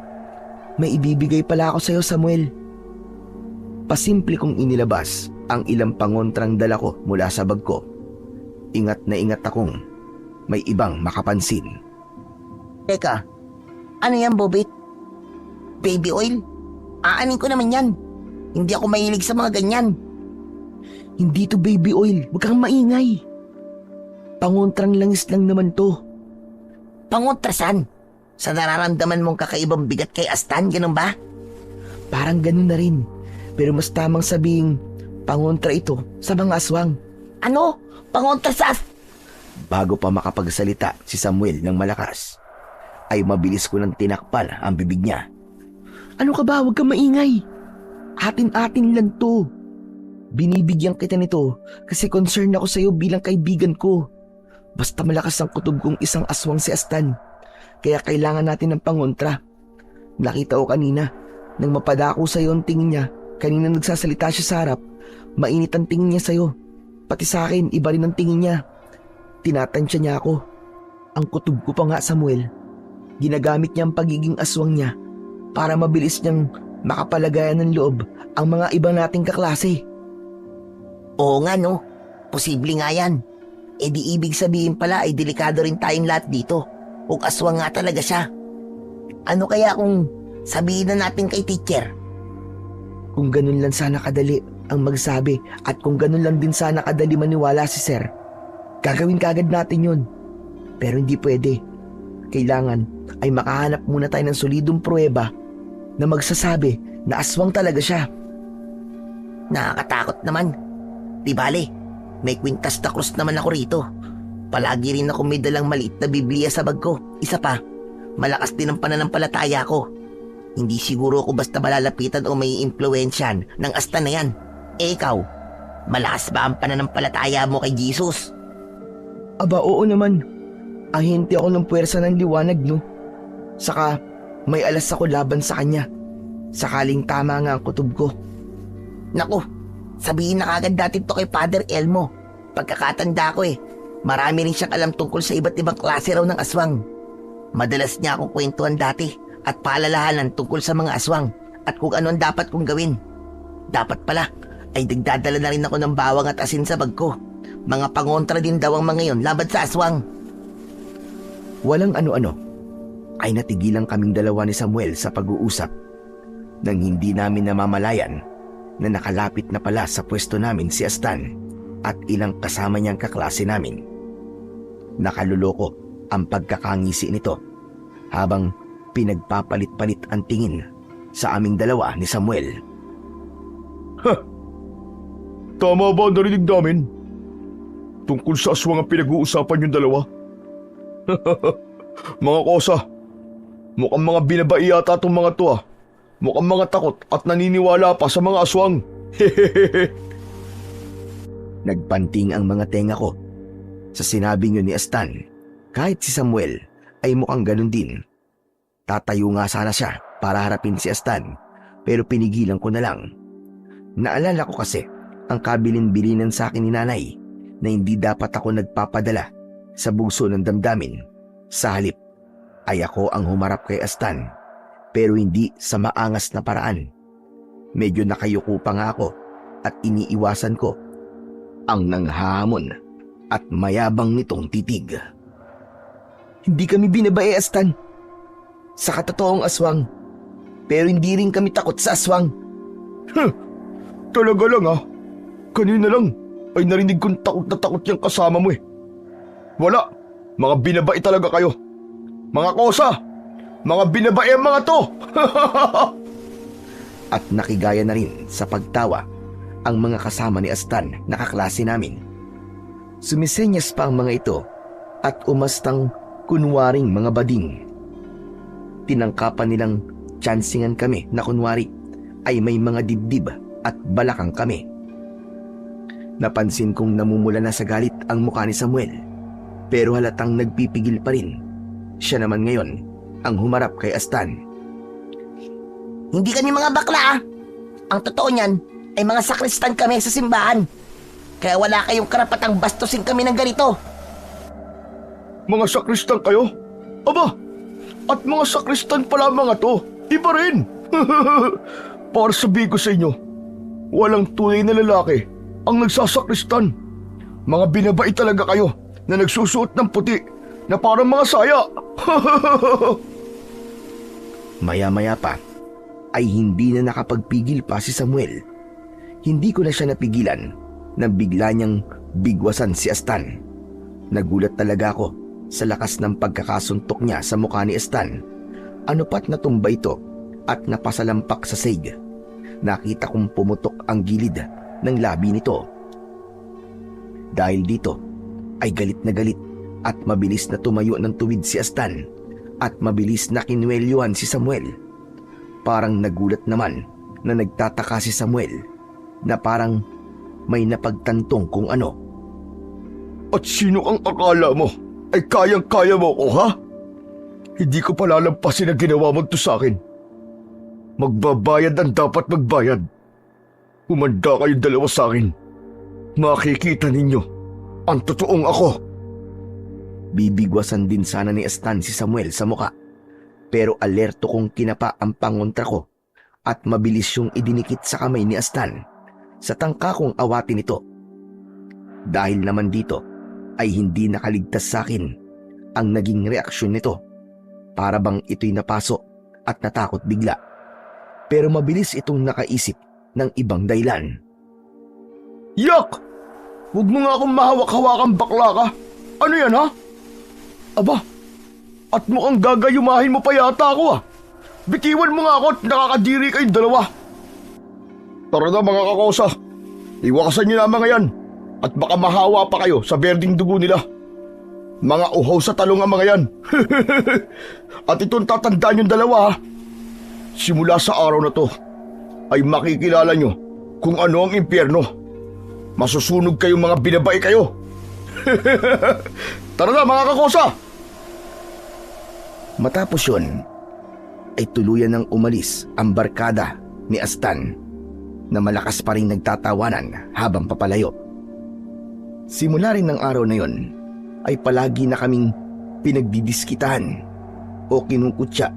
may ibibigay pala ako sa'yo Samuel. Pasimple kong inilabas ang ilang pangontrang dala ko mula sa bag ko. Ingat na ingat akong may ibang makapansin. Teka, ano yan, Bobit? Baby oil? Aanin ko naman yan. Hindi ako mahilig sa mga ganyan. Hindi to baby oil, huwag kang maingay. Pangontrang langis lang naman to. Pangontrasan? Sa nararamdaman mong kakaibang bigat kay Astan, ganun ba? Parang ganun na rin. Pero mas tamang sabing pangontra ito sa mga aswang. Ano? Pangontrasas? Bago pa makapagsalita si Samuel ng malakas, ay mabilis ko nang tinakpan ang bibig niya. Ano ka ba? Huwag kang maingay. Atin-atin lang to. Binibigyan kita nito kasi concerned ako sa'yo bilang kaibigan ko. Basta malakas ang kutob kong isang aswang si Astan. Kaya kailangan natin ng pangontra. Nakita ko kanina, nang mapadako sa'yo ang tingin niya, kanina nagsasalita siya sa harap, mainit ang tingin niya sa'yo. Pati sa akin, iba rin ang tingin niya. Tinatansya niya ako. Ang kutob ko pa nga, Samuel. Ginagamit niya ang pagiging aswang niya para mabilis niyang makapalagayan ng loob ang mga ibang nating kaklase. Oo nga no, posible nga yan. E di ibig sabihin pala ay delikado rin tayong lahat dito. Kung aswang nga talaga siya. Ano kaya kung sabihin na natin kay teacher? Kung ganun lang sana kadali, ang magsabi at kung ganun lang din sana kadali maniwala si Sir, gagawin kagad natin yun. Pero hindi pwede. Kailangan ay makahanap muna tayo ng solidong pruweba na magsasabi na aswang talaga siya. Nakakatakot naman. Di bale, may kwintas na krus naman ako rito. Palagi rin ako may dalang maliit na Biblia sa bag ko. Isa pa, malakas din ang pananampalataya ko. Hindi siguro ako basta malalapitan o may impluwensyan ng asta na yan. Eh ikaw, malakas ba ang pananampalataya mo kay Jesus? Aba, oo naman. Ahente ako ng puwersa ng liwanag, no? Saka, may alas ako laban sa kanya. Sakaling tama nga ang kutob ko. Naku, sabihin na kagad natin to kay Father Elmo. Pagkakatanda ko marami rin siyang alam tungkol sa iba't ibang klase raw ng aswang. Madalas niya akong kwentuhan dati at paalalahanan tungkol sa mga aswang at kung ano ang dapat kong gawin. Dapat pala ay nagdadala na rin ako ng bawang at asin sa bag ko. Mga pangontra din daw ang mga yon laban sa aswang. Walang ano-ano, ay natigilan kaming dalawa ni Samuel sa pag-uusap nang hindi namin namamalayan na nakalapit na pala sa pwesto namin si Astan at ilang kasama niyang kaklase namin. Nakaluloko ang pagkakangisi nito habang pinagpapalit-palit ang tingin sa aming dalawa ni Samuel. Tama ba ang narinig namin? Tungkol sa aswang ang pinag-uusapan yung dalawa? Mga kosa, mukhang mga binabai yata itong mga to ah. Mukhang mga takot at naniniwala pa sa mga aswang. Nagpanting ang mga tenga ko sa sinabing yun ni Astan. Kahit si Samuel ay mukhang ganun din. Tatayo nga sana siya para harapin si Astan pero pinigilan ko na lang. Naalala ko kasi ang kabilin-bilinan sa akin ni nanay na hindi dapat ako nagpapadala sa bugso ng damdamin. Sa halip ay ako ang humarap kay Astan pero hindi sa maangas na paraan. Medyo nakayuko pa nga ako at iniiwasan ko ang nanghahamon at mayabang nitong titig. Hindi kami binabae, Astan. Sa katotoong aswang. Pero hindi rin kami takot sa aswang. Talaga lang ah. Kanina lang ay narinig kong takot na takot yung kasama mo Wala. Mga binabai talaga kayo. Mga kosa. Mga binabai ang mga to. At nakigaya na rin sa pagtawa ang mga kasama ni Astan na kaklase namin. Sumisenyas pa ang mga ito at umastang kunwaring mga bading. Tinangkapan nilang tsansingan kami na kunwari ay may mga dibdib at balakang kami. Napansin kong namumula na sa galit ang mukha ni Samuel pero halatang nagpipigil pa rin. Siya naman ngayon ang humarap kay Astan. Hindi kami mga bakla ah. Ang totoo niyan ay mga sakristan kami sa simbahan. Kaya wala kayong karapatang bastusin kami ng ganito. Mga sakristan kayo? Aba, at mga sakristan pala mga to. Iba rin. Para sabihin ko sa inyo, walang tunay na lalaki ang nagsasakristan. Mga binabai talaga kayo na nagsusuot ng puti na parang mga saya. Maya-maya pa ay hindi na nakapagpigil pa si Samuel. Hindi ko na siya napigilan nang bigla niyang bigwasan si Astan. Nagulat talaga ako sa lakas ng pagkakasuntok niya sa mukha ni Astan. Ano pat natumba ito at napasalampak sa sahig. Nakita kong pumutok ang gilid ng labi nito. Dahil dito ay galit na galit at mabilis na tumayo ng tuwid si Astan at mabilis na kinuwelyuhan si Samuel. Parang nagulat naman na nagtataka si Samuel na parang may napagtantong kung ano. At sino ang akala mo ay kayang-kaya mo ko, ha? Hindi ko palalampasin ang ginawa mo to sa akin. Magbabayad ang dapat magbayad. Humanda kayong dalawa sa akin. Makikita ninyo ang totoong ako. Bibigwasan din sana ni Astan si Samuel sa muka. Pero alerto kong kinapa ang pangontra ko at mabilis yung idinikit sa kamay ni Astan sa tangka kong awatin ito. Dahil naman dito ay hindi nakaligtas sa akin ang naging reaksyon nito. Para bang ito'y napaso at natakot bigla. Pero mabilis itong nakaisip ng ibang dahilan. Yak! Huwag mo nga akong mahawak-hawakan, bakla ka. Ano yan, ha? Aba, at mukhang gagayumahin mo pa yata ako, ah. Bitiwan mo nga ako at nakakadiri kayong dalawa. Tara na, mga kakosa. Iwakasan niyo na mga yan at baka mahawa pa kayo sa berding dugo nila. Mga uhaw sa talong ang mga yan. At itong tatandaan yung dalawa, ha? Simula sa araw na to ay makikilala nyo kung ano ang impyerno. Masusunog kayong mga binabae kayo. Tara na, mga kakosa! Matapos yun, ay tuluyan ng umalis ang barkada ni Astan na malakas pa rin nagtatawanan habang papalayo. Simula rin ng araw na yon ay palagi na kaming pinagdidiskitahan o kinukutya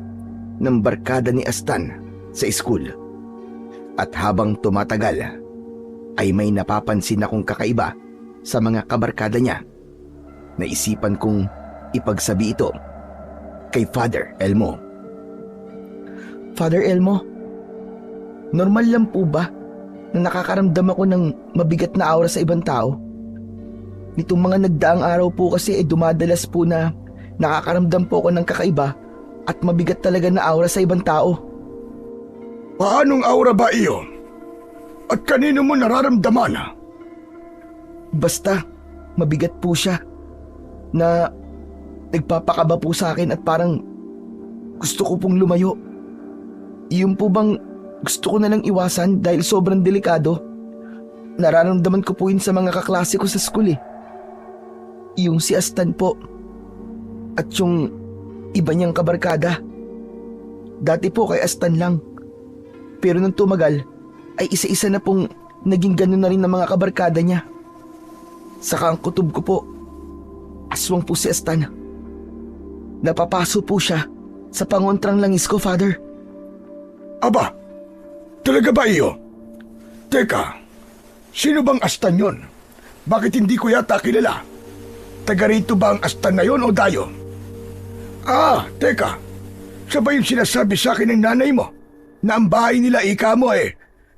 ng barkada ni Astan sa school. At habang tumatagal ay may napapansin akong kakaiba sa mga kabarkada niya. Naisipan kong ipagsabi ito kay Father Elmo. Father Elmo, normal lang po ba na nakakaramdam ako ng mabigat na aura sa ibang tao? Nitong mga nagdaang araw po kasi dumadalas po na nakakaramdam po ako ng kakaiba at mabigat talaga na aura sa ibang tao. Paanong aura ba iyo? At kanino mo nararamdaman? Basta, mabigat po siya na nagpapakaba po sa akin at parang gusto ko pong lumayo. Iyon po bang gusto ko na lang iwasan dahil sobrang delikado? Nararamdaman ko po yun sa mga kaklase ko sa school eh. Yung si Astan po at yung iba niyang kabarkada. Dati po kay Astan lang. Pero nung tumagal ay isa-isa na pong naging ganun na rin ng mga kabarkada niya. Saka ang kutob ko po, aswang po si Astan. Napapaso po siya sa pangontrang langis ko, Father. Aba, talaga ba iyo? Teka, sino bang Astan yon? Bakit hindi ko yata kilala? Taga rito ba ang Astan na yon o dayo? Ah, teka, siya ba yung sinasabi sa akin ng nanay mo na ang bahay nila ika mo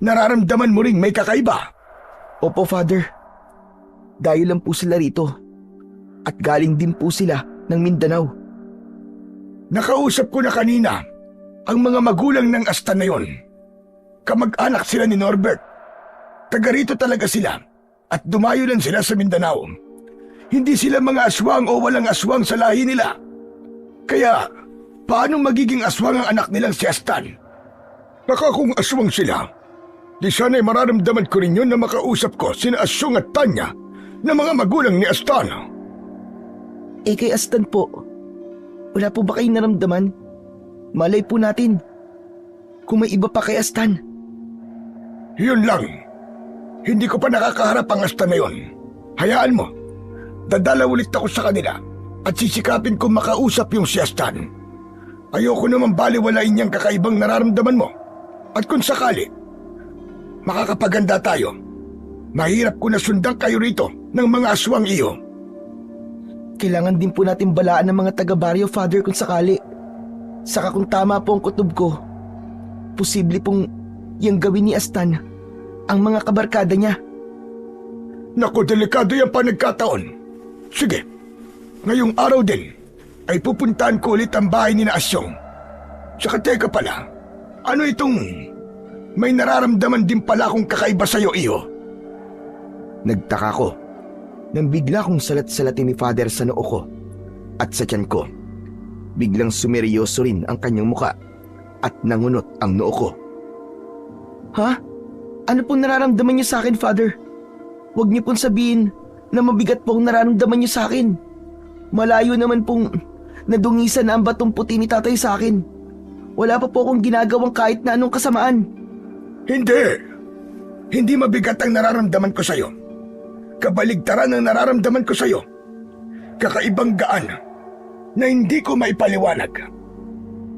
nararamdaman mo ring may kakaiba? Opo, Father. Dahil lang po sila rito. At galing din po sila ng Mindanao. Nakausap ko na kanina ang mga magulang ng Astan na yon. Kamag-anak sila ni Norbert. Taga rito talaga sila at dumayo lang sila sa Mindanao. Hindi sila mga aswang o walang aswang sa lahi nila. Kaya, paano magiging aswang ang anak nilang si Astan? Baka kung aswang sila, di sana'y mararamdaman ko rin yun na makausap ko sina Asyong at Tanya na mga magulang ni Astan. Eh kay Astan po, wala po ba kayong naramdaman? Malay po natin kung may iba pa kay Astan. Yun lang. Hindi ko pa nakakaharap ang Astan na yun. Hayaan mo. Dadala ulit ako sa kanila at sisikapin kong makausap yung si Astan. Ayoko naman baliwalain niyang kakaibang nararamdaman mo. At kung sakali, makakapaganda tayo. Mahirap ko na sundan kayo rito ng mga aswang iyo. Kailangan din po natin balaan ng mga taga-baryo, Father, kung sakali. Saka kung tama po ang kutob ko, posible pong yung gawin ni Astan ang mga kabarkada niya. Naku, delikado yung panagkataon. Sige, ngayong araw din ay pupuntahan ko ulit ang bahay ni na Asyong. Tsaka teka pala, ano itong may nararamdaman din pala akong kakaiba sa'yo, iyo? Nagtaka ko nang bigla kong salat-salatin ni Father sa noo ko at sa tiyan ko. Biglang sumeryoso rin ang kanyang muka at nangunot ang noo ko. Ha? Ano pong nararamdaman niyo sa akin, Father? Huwag niyo pong sabihin na mabigat po ang nararamdaman niyo sa akin. Malayo naman pong nadungisan na ang batong puti ni tatay sa akin. Wala pa po akong ginagawang kahit na anong kasamaan. Hindi. Hindi mabigat ang nararamdaman ko sa'yo. Kabaligtaran ang nararamdaman ko sa'yo. Kakaibang gaan na hindi ko maipaliwanag.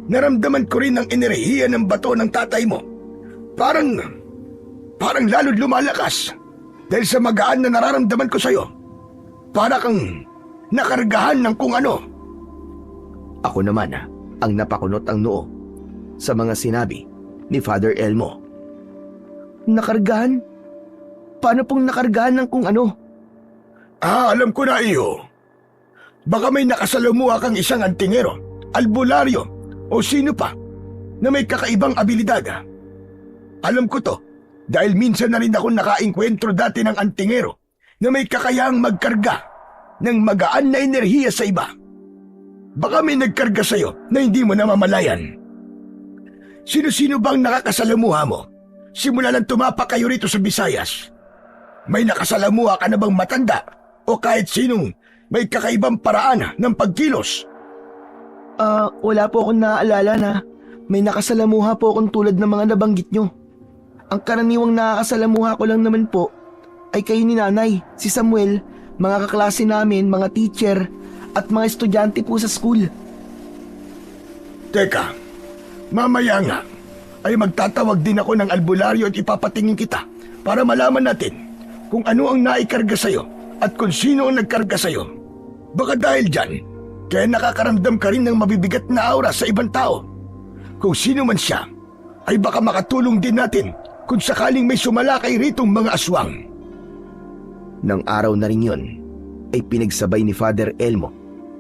Naramdaman ko rin ang enerhiya ng bato ng tatay mo. Parang lalo't lumalakas dahil sa magaan na nararamdaman ko sa'yo. Para kang nakargahan ng kung ano. Ako naman ang napakunot ang noo sa mga sinabi ni Father Elmo. Nakargahan? paano pong nakargahan ng kung ano? Alam ko na iyo. Baka may nakasalamuha kang isang antingero, albularyo, o sino pa na may kakaibang abilidad. Alam ko to dahil minsan na rin ako nakaengkwentro dati ng antingero na may kakayahang magkarga ng magaan na enerhiya sa iba. Baka may nagkarga sa'yo na hindi mo namamalayan. Sino-sino bang nakakasalamuha mo? Simula nang tumapak kayo rito sa Visayas. May nakasalamuha ka na bang matanda o kahit sinong may kakaibang paraan ng pagkilos? Wala po akong naaalala na may nakasalamuha po akong tulad ng mga nabanggit nyo. Ang karaniwang nakakasalamuha ko lang naman po ay kayo ni nanay, si Samuel, mga kaklase namin, mga teacher, at mga estudyante po sa school. Teka, mamaya nga ay magtatawag din ako ng albularyo at ipapatingin kita para malaman natin kung ano ang naikarga sa'yo at kung sino ang nagkarga sa'yo. Baka dahil dyan, kaya nakakaramdam ka rin ng mabibigat na aura sa ibang tao. Kung sino man siya, ay baka makatulong din natin kung sakaling may sumalakay ritong mga aswang. Nang araw na rin yun, ay pinagsabay ni Father Elmo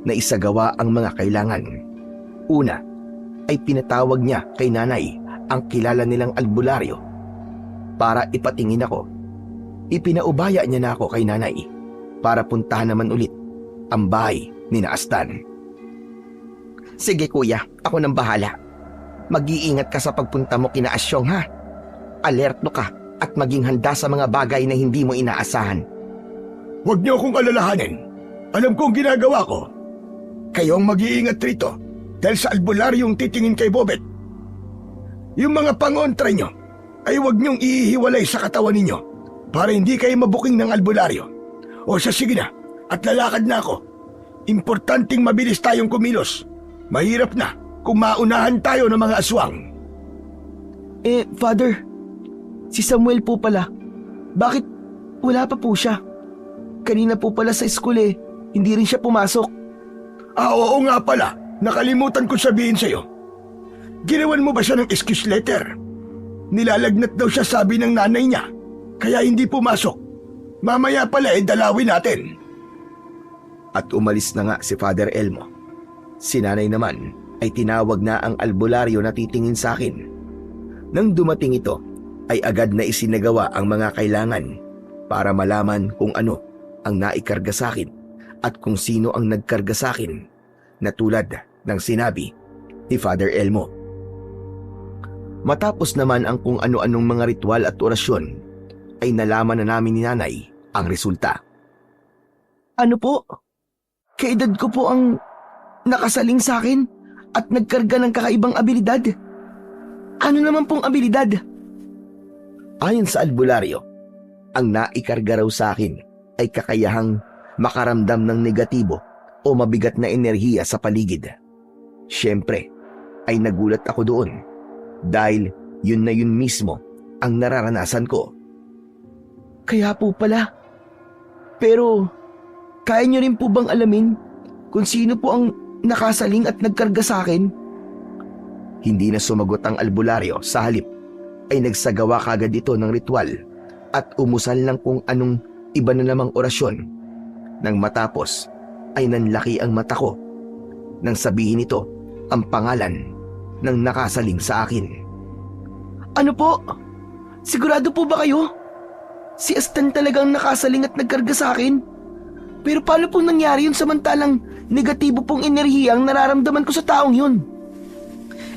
na isagawa ang mga kailangan. Una, ay pinatawag niya kay nanay ang kilala nilang albularyo para ipatingin ako. Ipinaubaya niya na ako kay nanay para puntahan naman ulit ang bahay ni Astan. Sige kuya, ako nang bahala. Mag-iingat ka sa pagpunta mo kina Asyong ha. Alerto ka at maging handa sa mga bagay na hindi mo inaasahan. Huwag niyo akong alalahanin. Alam ko ang ginagawa ko. Kayo ang mag-iingat rito dahil sa albularyong titingin kay Bobet. Yung mga pangontra nyo ay huwag niyong ihiwalay sa katawan ninyo para hindi kayo mabuking ng albularyo. O sige na, at lalakad na ako. Importanteng mabilis tayong kumilos. Mahirap na kung maunahan tayo ng mga aswang. Father, si Samuel po pala. Bakit wala pa po siya? Kanina po pala sa school hindi rin siya pumasok. Oo nga pala, nakalimutan ko sabihin sa'yo. Ginawan mo ba siya ng excuse letter? Nilalagnat daw siya sabi ng nanay niya, kaya hindi pumasok. Mamaya pala dalawin natin. At umalis na nga si Father Elmo. Si nanay naman ay tinawag na ang albularyo na titingin sa akin. Nang dumating ito, ay agad na isinagawa ang mga kailangan para malaman kung ano ang naikarga sa akin at kung sino ang nagkarga sa akin, na tulad ng sinabi ni Father Elmo. Matapos naman ang kung ano-anong mga ritual at orasyon, ay nalaman na namin ni nanay ang resulta. Ano po? Kaedad ko po ang nakasaling sa akin at nagkarga ng kakaibang abilidad. Ano naman pong abilidad? Ayon sa albularyo, ang naikarga raw sa akin ay kakayahang makaramdam ng negatibo o mabigat na enerhiya sa paligid. Siyempre, ay nagulat ako doon dahil yun na yun mismo ang nararanasan ko. Kaya po pala. Pero, kaya niyo rin po bang alamin kung sino po ang nakasaling at nagkarga sa akin? Hindi na sumagot ang albularyo, sa halip ay nagsagawa kagad ito ng ritual at umusal ng kung anong iba na namang orasyon. Nang matapos ay nanlaki ang mata ko nang sabihin ito ang pangalan ng nakasaling sa akin. Ano po? Sigurado po ba kayo? Si Astan talagang nakasaling at nagkarga sa akin? Pero paano pong nangyari yun samantalang negatibo pong enerhiya ang nararamdaman ko sa taong yun?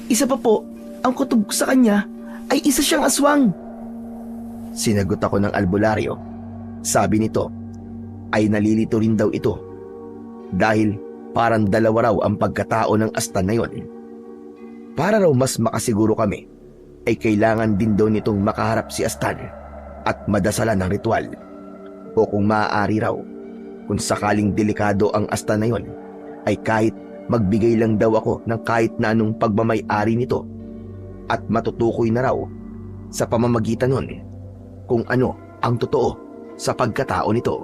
Isa pa po, ang kutob ko sa kanya ay isa siyang aswang. Sinagot ako ng albularyo. Sabi nito ay nalilito rin daw ito dahil parang dalawa raw ang pagkatao ng Astan na yon. Para raw mas makasiguro kami ay kailangan din daw nitong makaharap si Astan at madasalan ng ritual, o kung maaari raw, kung sakaling delikado ang Astan na yon, ay kahit magbigay lang daw ako ng kahit na anong pagmamay-ari nito at matutukoy na raw sa pamamagitan nun kung ano ang totoo sa pagkatao nito.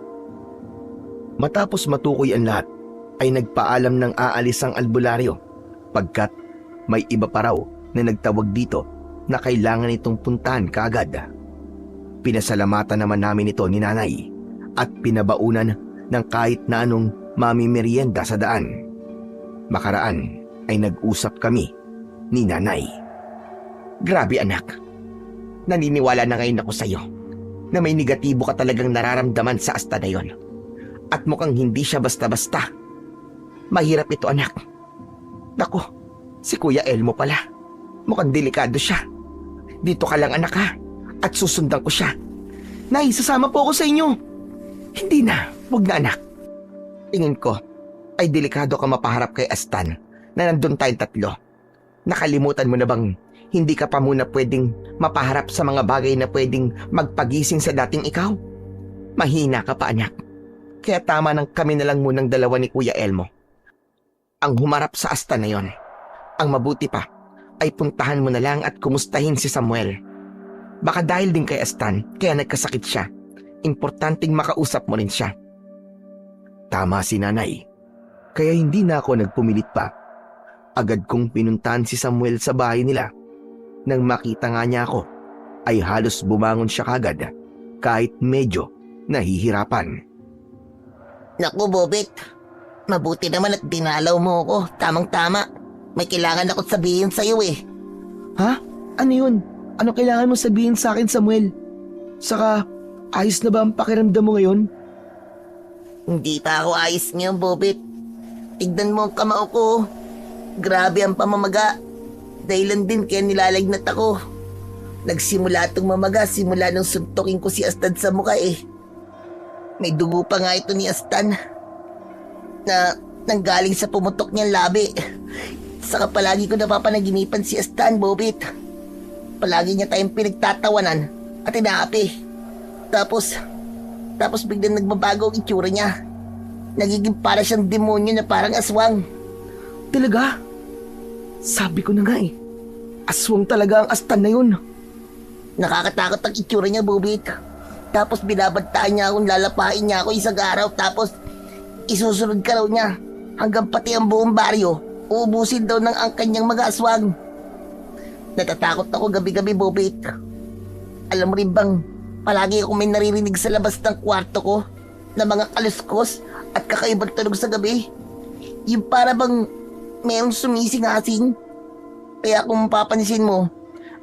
Matapos matukoy ang lahat, ay nagpaalam ng aalis ang albularyo pagkat may iba pa raw na nagtawag dito na kailangan itong puntahan kaagad. Pinasalamatan naman namin ito ni nanay at pinabaunan ng kahit na anong mamimerienda sa daan. Makaraan ay nag-usap kami ni nanay. Grabe anak, naniniwala na ngayon ako sa'yo na may negatibo ka talagang nararamdaman sa asta na yon. At mukhang hindi siya basta-basta. Mahirap ito anak. Naku, si Kuya Elmo pala. Mukhang delikado siya. Dito ka lang anak ha, at susundan ko siya. Nay, sasama po ako sa inyo. Hindi na, wag na anak. Tingin ko ay delikado ka mapaharap kay Astan na nandun tayong tatlo. Nakalimutan mo na bang hindi ka pa muna pwedeng mapaharap sa mga bagay na pwedeng magpagising sa dating ikaw? Mahina ka pa anak. Kaya tama nang kami na lang munang dalawa ni Kuya Elmo ang humarap sa asta na yon. Ang mabuti pa ay puntahan mo na lang at kumustahin si Samuel. Baka dahil din kay Astan kaya nagkasakit siya. Importanteng makausap mo rin siya. Tama si nanay. Kaya hindi na ako nagpumilit pa. Agad kong pinuntahan si Samuel sa bahay nila. Nang makita nga niya ako, ay halos bumangon siya kagad kahit medyo nahihirapan. Naku, Bobet. Mabuti naman at dinalaw mo ako. Tamang-tama. May kailangan ako sabihin sa'yo eh. Ha? Ano yun? Ano kailangan mo sabihin sa akin, Samuel? Saka, ayos na ba ang pakiramdam mo ngayon? Hindi pa ako ayos ngayon, Bobet. Tignan mo ang kamao ko. Grabe ang pamamaga. Dahilan din kaya nilalagnat ako. Nagsimula itong mamaga simula nung suntokin ko si Astan sa mukha eh. May dugo pa nga ito ni Astan na nanggaling sa pumutok niyang labi. Saka palagi ko napapanaginipan si Astan, Bobit. Palagi niya tayong pinagtatawanan at inaapi. Tapos biglang nagbabago ang itsura niya. Nagiging para siyang demonyo na parang aswang. Talaga? Sabi ko na nga eh. Aswang talaga ang Astan na yun. Nakakatakot ang itsura niya, Bobit. Tapos binabantaan niya akong lalapain niya ako isang araw. Tapos isusunod ka raw niya. Hanggang pati ang buong baryo, uubusin daw ng ang kanyang mga aswang. Natatakot ako gabi-gabi, Bobit. Alam mo rin bang, palagi akong may naririnig sa labas ng kwarto ko na mga kaluskos at kakaibang tunog sa gabi. Yung para bang mayroong sumising-asing. Kaya kung mapapansin mo,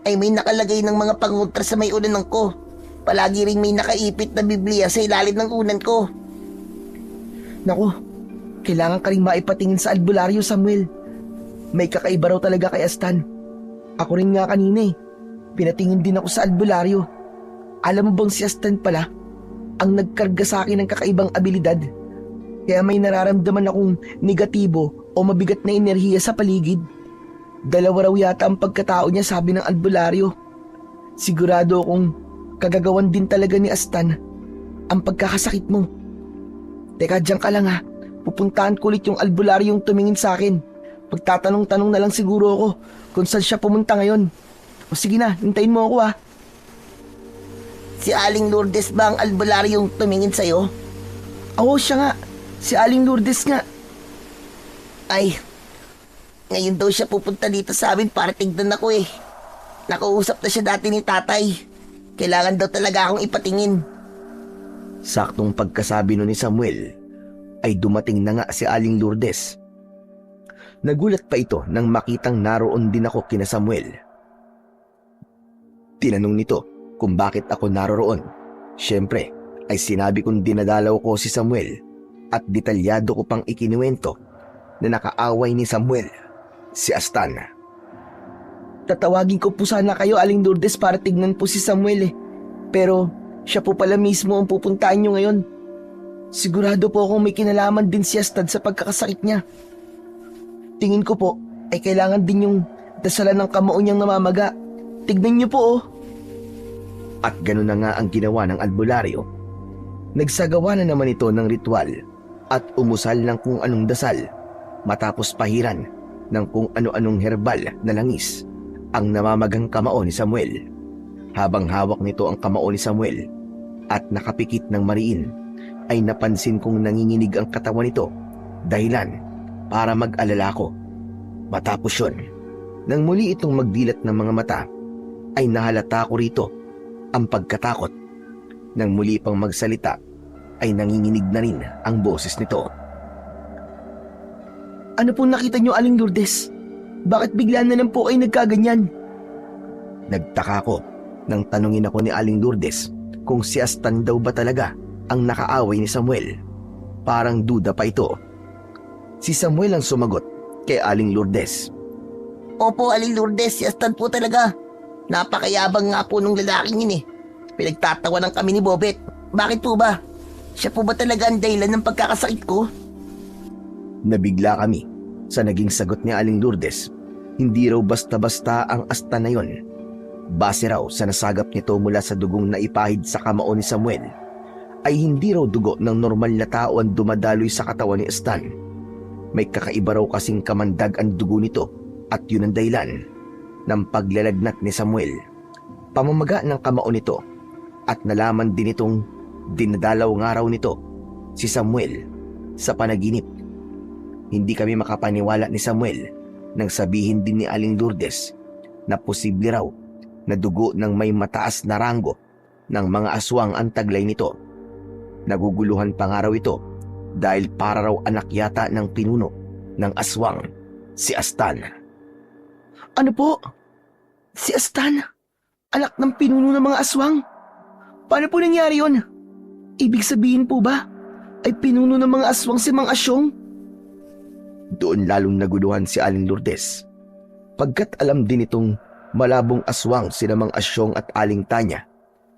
ay may nakalagay ng mga pangutra sa may unan ko. Palagi rin may nakaipit na Biblia sa ilalim ng unan ko. Naku, kailangan ka rin maipatingin sa albularyo, Samuel. May kakaiba raw talaga kay Astan. Ako rin nga kanina eh. Pinatingin din ako sa albularyo. Alam mo bang si Astan pala ang nagkarga sa akin ng kakaibang abilidad? Kaya may nararamdaman akong negatibo o mabigat na enerhiya sa paligid. Dalawa raw yata ang pagkatao niya, sabi ng albularyo. Sigurado akong kagagawan din talaga ni Astan ang pagkakasakit mo. Teka, diyan ka lang ha. Pupuntahan ko ulit yung albularyong tumingin sa akin. Pagtatanong-tanong na lang siguro ako kung saan siya pumunta ngayon. O sige na, hintayin mo ako ha. Si Aling Lourdes ba ang albularyong tumingin sa'yo? Oo, siya nga. Si Aling Lourdes nga. Ay, ngayon daw siya pupunta dito sa amin para tignan ako eh. Nakausap na siya dati ni tatay. Kailangan daw talaga akong ipatingin. Saktong pagkasabi nun ni Samuel, ay dumating na nga si Aling Lourdes. Nagulat pa ito nang makitang naroon din ako kina Samuel. Tinanong nito kung bakit ako naroroon. Siyempre, ay sinabi kong dinadalaw ko si Samuel at detalyado ko pang ikinuwento na nakaaway ni Samuel si Astan. Tatawagin ko po sana kayo, Aling Lourdes, para tignan po si Samuel eh. Pero siya po pala mismo ang pupuntahan nyo ngayon. Sigurado po akong may kinalaman din si Astan sa pagkakasakit niya. Tingin ko po ay kailangan din yung dasalan ng kamao niyang namamaga. Tignan niyo po oh. At gano'n na nga ang ginawa ng albularyo. Nagsagawa na naman ito ng ritual at umusal ng kung anong dasal matapos pahiran ng kung ano-anong herbal na langis ang namamagang kamao ni Samuel. Habang hawak nito ang kamao ni Samuel at nakapikit ng mariin, ay napansin kong nanginginig ang katawan nito, dahilan para mag-alala ko. Matapos yun, nang muli itong magdilat ng mga mata, ay nahalata ko rito ang pagkatakot Nang muli pang magsalita, ay nanginginig na rin ang boses nito. Ano po nakita niyo, Aling Lourdes? Bakit bigla na lang po kayo nagkaganyan? Nagtaka ko nang tanungin ako ni Aling Lourdes kung si Astan daw ba talaga ang nakaaway ni Samuel. Parang duda pa ito. Si Samuel ang sumagot kay Aling Lourdes. Opo, Aling Lourdes, si Astan po talaga. Napakayabang nga po nung lalaking yun eh. Pinagtatawanan kami ni Bobet. Bakit po ba? Siya po ba talaga ang dahilan ng pagkakasakit ko? Nabigla kami sa naging sagot ni Aling Lourdes. Hindi raw basta-basta ang Astan na yon. Base raw sa nasagap nito mula sa dugong na ipahid sa kamao ni Samuel, ay hindi raw dugo ng normal na tao ang dumadaloy sa katawan ni Astan. May kakaiba raw kasing kamandag ang dugo nito at yun ang dahilan ng paglalagnat ni Samuel. Pamamaga ng kamao nito at nalaman din itong dinadalaw nga raw nito si Samuel sa panaginip. Hindi kami makapaniwala ni Samuel nang sabihin din ni Aling Lourdes na posible raw na dugo ng may mataas na ranggo ng mga aswang ang taglay nito. Naguguluhan pa nga raw ito dahil para raw anak yata ng pinuno ng aswang, si Astan. Ano po? Si Astan? Anak ng pinuno ng mga aswang? Paano po nangyari yun? Ibig sabihin po ba ay pinuno ng mga aswang si Mang Asyong? Doon lalong naguluhan si Aling Lourdes. Pagkat alam din itong malabong aswang sina Mang Asyong at Aling Tanya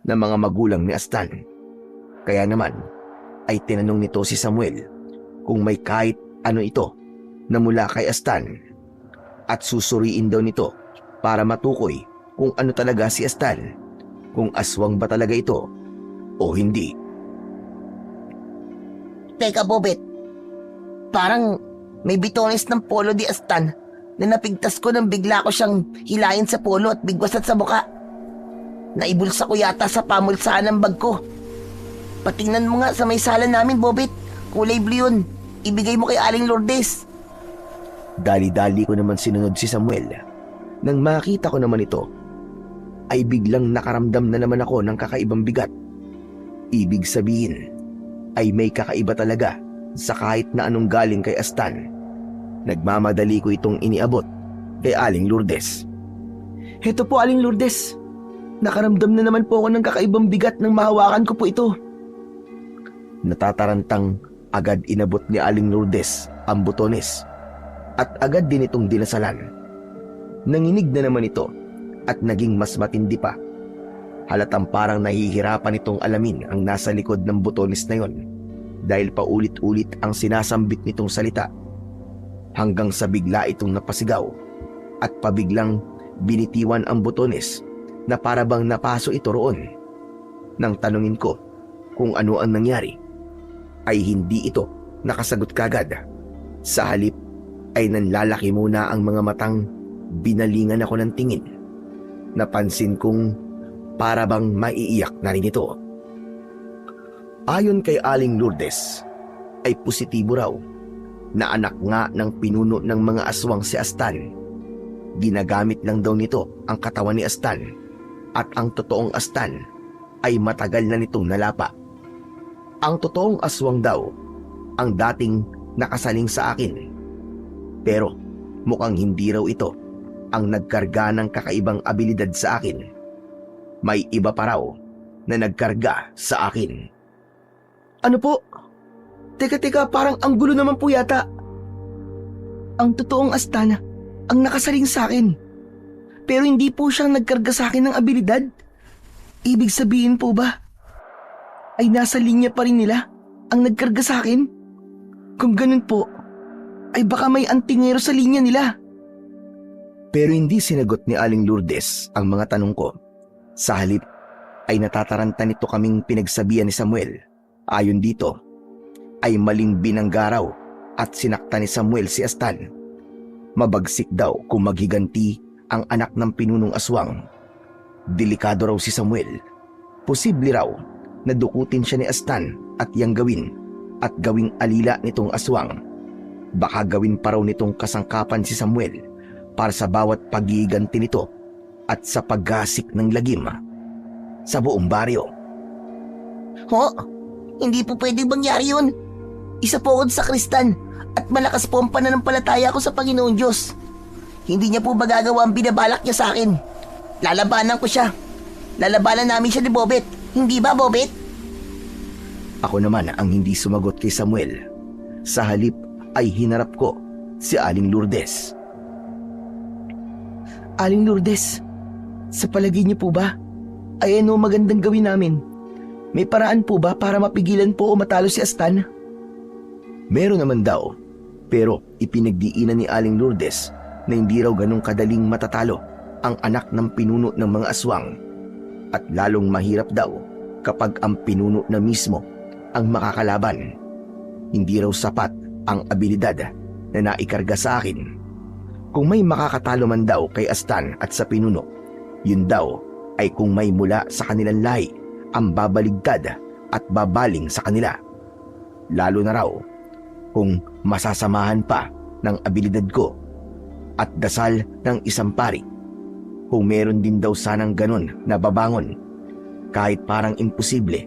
na mga magulang ni Astan. Kaya naman ay tinanong nito si Samuel kung may kahit ano ito na mula kay Astan at susuriin daw nito para matukoy kung ano talaga si Astan, kung aswang ba talaga ito o hindi. Teka, Bobet. Parang may bitones ng polo di Astan na napigtas ko nang bigla ko siyang hilayin sa polo at bigwasat sa muka. Naibulsa ko yata sa pamulsaan ng bag ko. Patingnan mo nga sa may sala namin, Bobet. Kulay blue yun. Ibigay mo kay Aling Lourdes. Dali-dali ko naman sinunod si Samuel. Nang makita ko naman ito, ay biglang nakaramdam na naman ako ng kakaibang bigat. Ibig sabihin, ay may kakaiba talaga sa kahit na anong galing kay Astan. Nagmamadali ko itong iniabot kay Aling Lourdes. Heto po, Aling Lourdes. Nakaramdam na naman po ako ng kakaibang bigat nang mahawakan ko po ito. Natatarantang agad inabot ni Aling Lourdes ang butones at agad din itong dinasalan. Nanginig na naman ito at naging mas matindi pa. Halatang parang nahihirapan itong alamin ang nasa likod ng butones na yon dahil paulit-ulit ang sinasambit nitong salita hanggang sa bigla itong napasigaw at pabiglang binitiwan ang butones na para bang napaso ito roon. Nang tanungin ko kung ano ang nangyari, ay hindi ito nakasagot kagad. Sa halip ay nanlalaki muna ang mga matang binalingan ako ng tingin. Napansin kong para bang maiiyak na rin ito. Ayon kay Aling Lourdes, ay positibo raw na anak nga ng pinuno ng mga aswang si Astan. Ginagamit lang daw nito ang katawan ni Astan at ang totoong Astan ay matagal na nitong nalapa. Ang totoong aswang daw ang dating nakasaling sa akin. Pero mukhang hindi raw ito ang nagkarga ng kakaibang abilidad sa akin. May iba pa raw na nagkarga sa akin. Ano po? Teka, parang ang gulo naman po yata. Ang totoong Astan ang nakasaling sa akin. Pero hindi po siyang nagkarga sa akin ng abilidad. Ibig sabihin po ba ay nasa linya pa rin nila ang nagkarga sa akin? Kung ganun po, ay baka may antingero sa linya nila. Pero hindi sinagot ni Aling Lourdes ang mga tanong ko. Sa halip ay natataranta nito kaming pinagsabihan ni Samuel. Ayon dito, ay maling binanggaraw at sinakta ni Samuel si Astan. Mabagsik daw kung maghiganti ang anak ng pinunong aswang. Delikado raw si Samuel. Posible raw na dukutin siya ni Astan at yang gawin at gawing alila nitong aswang. Baka gawin pa raw nitong kasangkapan si Samuel para sa bawat paghiganti nito at sa paggasik ng lagim sa buong baryo. Ho? Hindi po pwedeng mangyari yun. Isa po ako sa Kristan at malakas po ang pananampalataya ko sa Panginoon Diyos. Hindi niya po magagawa ang binabalak niya sa akin. Lalabanan ko siya. Lalabanan namin siya ni Bobet. Hindi ba, Bobet? Ako naman ang hindi sumagot kay Samuel. Sa halip ay hinarap ko si Aling Lourdes. Aling Lourdes, sa palagay niyo po ba, ay ano magandang gawin namin? May paraan po ba para mapigilan po o matalo si Astan? Meron naman daw, pero ipinagdiinan ni Aling Lourdes na hindi raw ganong kadaling matatalo ang anak ng pinuno ng mga aswang at lalong mahirap daw kapag ang pinuno na mismo ang makakalaban. Hindi raw sapat ang abilidad na naikarga sa akin. Kung may makakatalo man daw kay Astan at sa pinuno, yun daw ay kung may mula sa kanilang lahi ang babaligtad at babaling sa kanila. Lalo na raw kung masasamahan pa ng abilidad ko at dasal ng isang pari. Kung meron din daw sanang ganon na babangon, kahit parang imposible,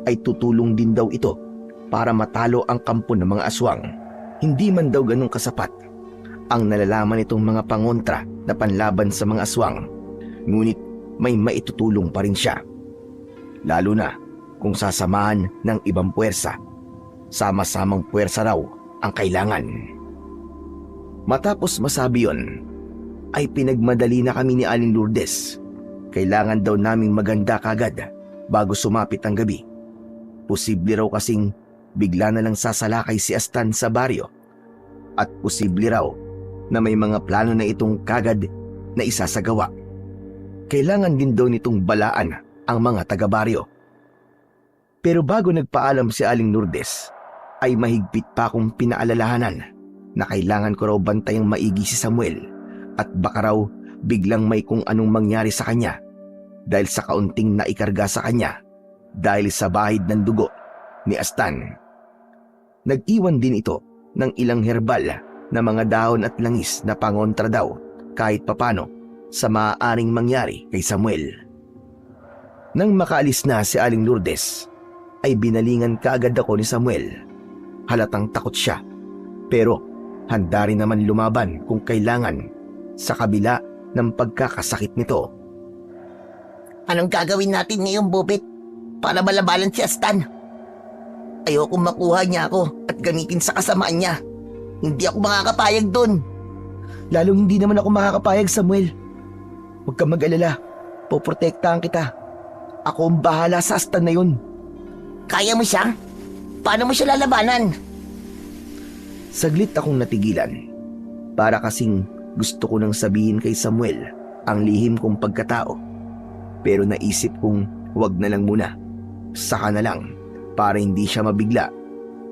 ay tutulong din daw ito para matalo ang kampo ng mga aswang. Hindi man daw ganong kasapat ang nalalaman itong mga pangontra na panlaban sa mga aswang, ngunit may maitutulong pa rin siya. Lalo na kung sasamahan ng ibang puwersa. Sama-samang puwersa raw ang kailangan. Matapos masabi yon, ay pinagmadali na kami ni Aling Lourdes. Kailangan daw naming maganda kagad bago sumapit ang gabi. Posible raw kasing bigla na lang sasalakay si Astan sa baryo. At posible raw na may mga plano na itong kagad na isasagawa. Kailangan din daw nitong balaan ang mga taga-baryo. Pero bago nagpaalam si Aling Lourdes, ay mahigpit pa akong pinaalalahanan na kailangan ko raw bantayang maigi si Samuel at baka raw biglang may kung anong mangyari sa kanya dahil sa kaunting naikarga sa kanya dahil sa bahid ng dugo ni Astan. Nag-iwan din ito ng ilang herbal na mga dahon at langis na pangontra daw kahit papano sa maaaring mangyari kay Samuel. Nang makaalis na si Aling Lourdes, ay binalingan kaagad ako ni Samuel. Halatang takot siya, pero handa rin naman lumaban kung kailangan sa kabila ng pagkakasakit nito. Anong gagawin natin ngayon, Bobet, para malabanan si Astan? Ayokong makuha niya ako at gamitin sa kasamaan niya. Hindi ako makakapayag doon. Lalong hindi naman ako makakapayag, Samuel. Huwag kang mag-alala. Poprotektahan kita. Ako ang bahala sa Astan na yun. Kaya mo siya? Paano mo siya lalabanan? Saglit akong natigilan. Para kasing gusto ko nang sabihin kay Samuel ang lihim kong pagkatao. Pero naisip kong wag na lang muna. Saka na lang para hindi siya mabigla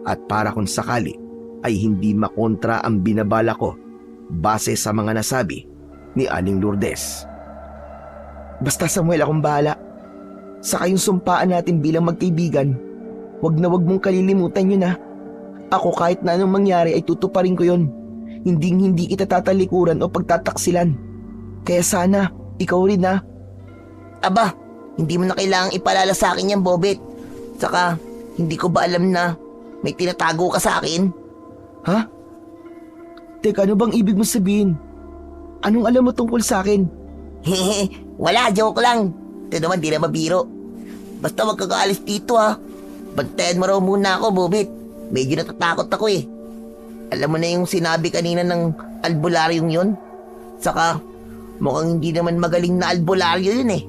at para kung sakali ay hindi makontra ang binabala ko base sa mga nasabi ni Aling Lourdes. Basta, Samuel, akong bahala. Saka yung sumpaan natin bilang magkaibigan, wag na wag mong kalilimutan yun, ha. Ako kahit na anong mangyari ay tutuparin ko yun. Hindi kita tatalikuran o pagtataksilan. Kaya sana, ikaw rin, ha. Aba, hindi mo na kailangang ipalala sa akin yan, Bobet. Saka, hindi ko ba alam na may tinatago ka sa akin? Ha? Teka, ano bang ibig mo sabihin? Anong alam mo tungkol sa akin? Hehe, wala, joke lang. Ito naman, di na mabiro. Basta wag kag-aalis dito, ha. Bantayan mo raw muna ako, Bobet. Medyo natatakot ako eh. Alam mo na yung sinabi kanina ng albularyong yun? Saka, mukhang hindi naman magaling na albularyo yun eh.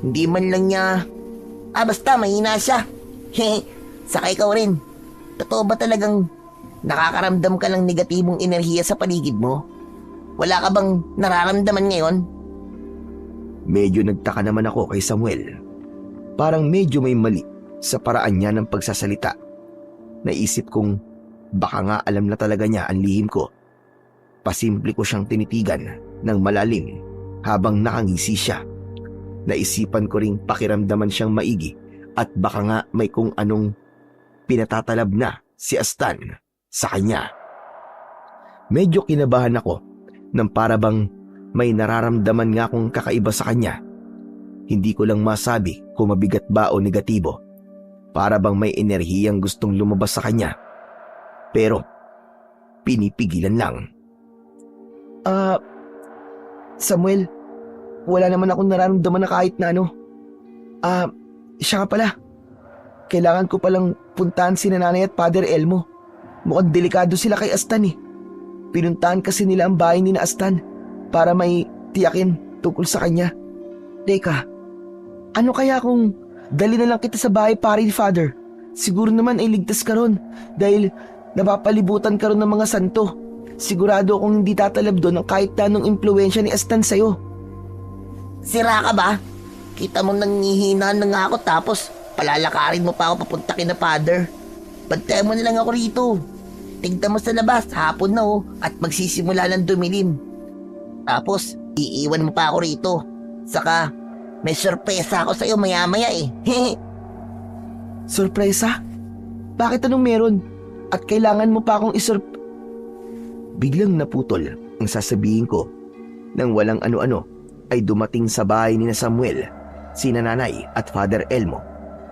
Hindi man lang niya... basta mahina siya. Hehe, saka ikaw rin. Totoo ba talagang nakakaramdam ka ng negatibong enerhiya sa paligid mo? Wala ka bang nararamdaman ngayon? Medyo nagtaka naman ako kay Samuel. Parang medyo may mali sa paraan niya ng pagsasalita. Naisip kong baka nga alam na talaga niya ang lihim ko. Pasimple ko siyang tinitigan ng malalim habang nakangisi siya. Naisipan ko ring pakiramdaman siyang maigi at baka nga may kung anong pinatatalab na si Astan sa kanya. Medyo kinabahan ako nang para bang may nararamdaman nga akong kakaiba sa kanya. Hindi ko lang masabi kung mabigat ba o negatibo. Para bang may enerhiyang gustong lumabas sa kanya. Pero pinipigilan lang. Samuel, wala naman akong nararamdaman na kahit na ano. Siya nga pala. Kailangan ko palang puntahan si Nanay at Father Elmo. Mukhang delikado sila kay Astan eh. Pinuntahan kasi nila ang bahay ni na Astan para may tiyakin tungkol sa kanya. Teka, ano kaya kung dali na lang kita sa bahay pare ni Father? Siguro naman ay ligtas ka ron dahil napapalibutan ka ron ng mga santo. Sigurado akong hindi tatalab doon ang kahit anong impluensya ni Astan sa'yo. Sira ka ba? Kita mo nangihina na nga ako tapos palalakarin mo pa ako papunta kina Father. Bantayan mo na lang ako rito. Tignan mo sa labas, hapon na at magsisimula ng dumilim. Tapos, iiwan mo pa ako rito. Saka, may sorpresa ako sa'yo maya-maya eh. Sorpresa? Bakit anong meron? At kailangan mo pa akong Biglang naputol ang sasabihin ko nang walang ano-ano ay dumating sa bahay ni na Samuel, si Nanay at Father Elmo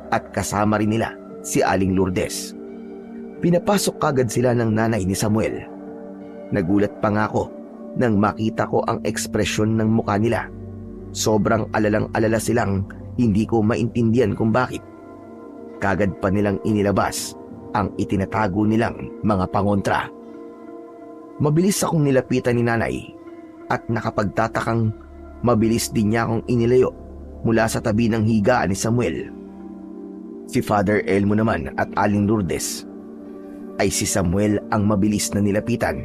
at kasama rin nila si Aling Lourdes. Pinapasok kagad sila ng nanay ni Samuel. Nagulat pa nga ako nang makita ko ang ekspresyon ng mukha nila. Sobrang alalang-alala silang hindi ko maintindihan kung bakit. Kagad pa nilang inilabas ang itinatago nilang mga pangontra. Mabilis akong nilapitan ni Nanay at nakapagtatakang mabilis din niya akong inilayo mula sa tabi ng higaan ni Samuel. Si Father Elmo naman at Aling Lourdes ay si Samuel ang mabilis na nilapitan.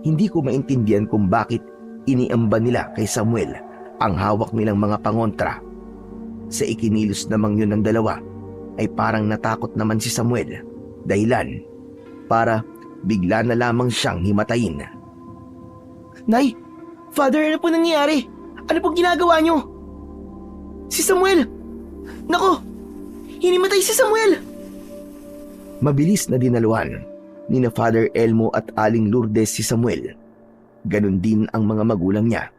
Hindi ko maintindihan kung bakit iniamba nila kay Samuel ang hawak nilang mga pangontra. Sa ikinilos namang yun ng dalawa ay parang natakot naman si Samuel, dahilan para bigla na lamang siyang himatayin. Nay, Father, ano po nangyayari? Ano pong ginagawa niyo? Si Samuel! Nako! Hinimatay si Samuel! Mabilis na dinaluhan ni na Father Elmo at Aling Lourdes si Samuel. Ganon din ang mga magulang niya.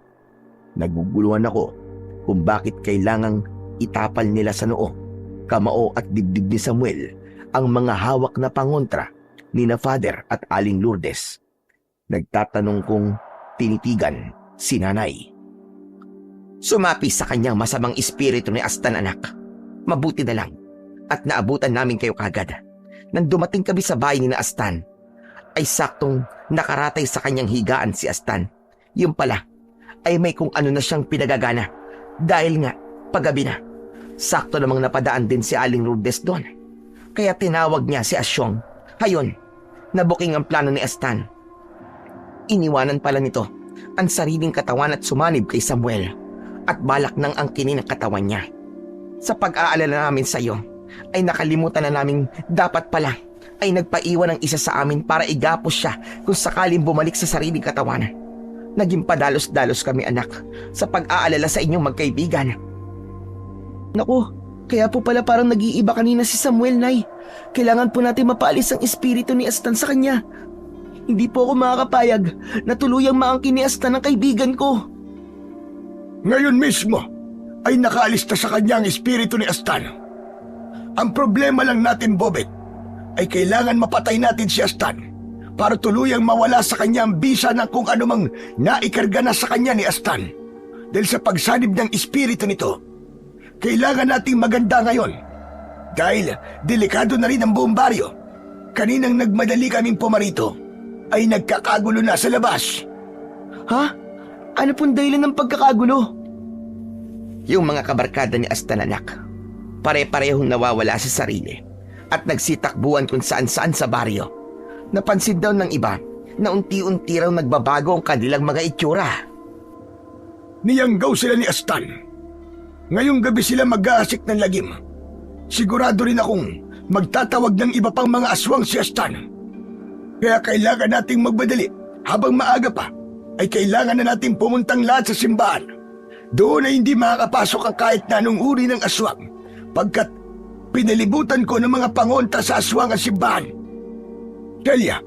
Naguguluhan ako kung bakit kailangang itapal nila sa noo, kamao at dibdib ni Samuel ang mga hawak na pangontra ni na Father at Aling Lourdes. Nagtatanong kong tinitigan si Nanay. Sumapi sa kanyang masamang espiritu ni Astan, anak. Mabuti na lang at naabutan namin kayo kagad. Nang dumating kami sa bahay ni na Astan, ay saktong nakaratay sa kanyang higaan si Astan. Yung pala, ay may kung ano na siyang pinagagana. Dahil nga, paggabi na, sakto namang napadaan din si Aling Lourdes doon. Kaya tinawag niya si Asyong. Hayon, nabuking ang plano ni Astan. Iniwanan pala nito ang sariling katawan at sumanib kay Samuel at balak nang angkinin ang katawan niya. Sa pag-aalala namin sa iyo, ay nakalimutan na namin dapat pala ay nagpaiwan ng isa sa amin para igapos siya kung sakaling bumalik sa sariling katawan. Naging padalos-dalos kami, anak, sa pag-aalala sa inyong magkaibigan. Naku, kaya po pala parang nag-iiba kanina si Samuel, Nay. Kailangan po natin mapaalis ang espiritu ni Astan sa kanya. Hindi po ako makakapayag na tuluyang maangkin ni Astan ang kaibigan ko. Ngayon mismo ay nakaalis na sa kanya ang espiritu ni Astan. Ang problema lang natin, Bobet, ay kailangan mapatay natin si Astan para tuluyang mawala sa kanya ang bisa ng kung anumang naikarga na sa kanya ni Astan. Dahil sa pagsanib ng espiritu nito, kailangan nating maganda ngayon. Dahil delikado na rin ang buong baryo. Kaninang nagmadali kaming pumarito, ay nagkakagulo na sa labas. Ha? Ano pong dahilan ng pagkakagulo? Yung mga kabarkada ni Astan, anak, pare-parehong nawawala sa sarili at nagsitakbuhan kung saan-saan sa baryo. Napansin daw ng iba na unti-unti raw nagbabago ang kanilang mga itsura. Niyanggaw sila ni Astan. Ngayong gabi sila mag-aasik ng lagim. Sigurado rin akong magtatawag ng iba pang mga aswang si Astan. Kaya kailangan nating magbadali. Habang maaga pa, ay kailangan na nating pumuntang lahat sa simbahan. Doon ay hindi makakapasok ang kahit na anong uri ng aswang, pagkat pinalibutan ko ng mga pangontra sa aswang at simbahan. Delia,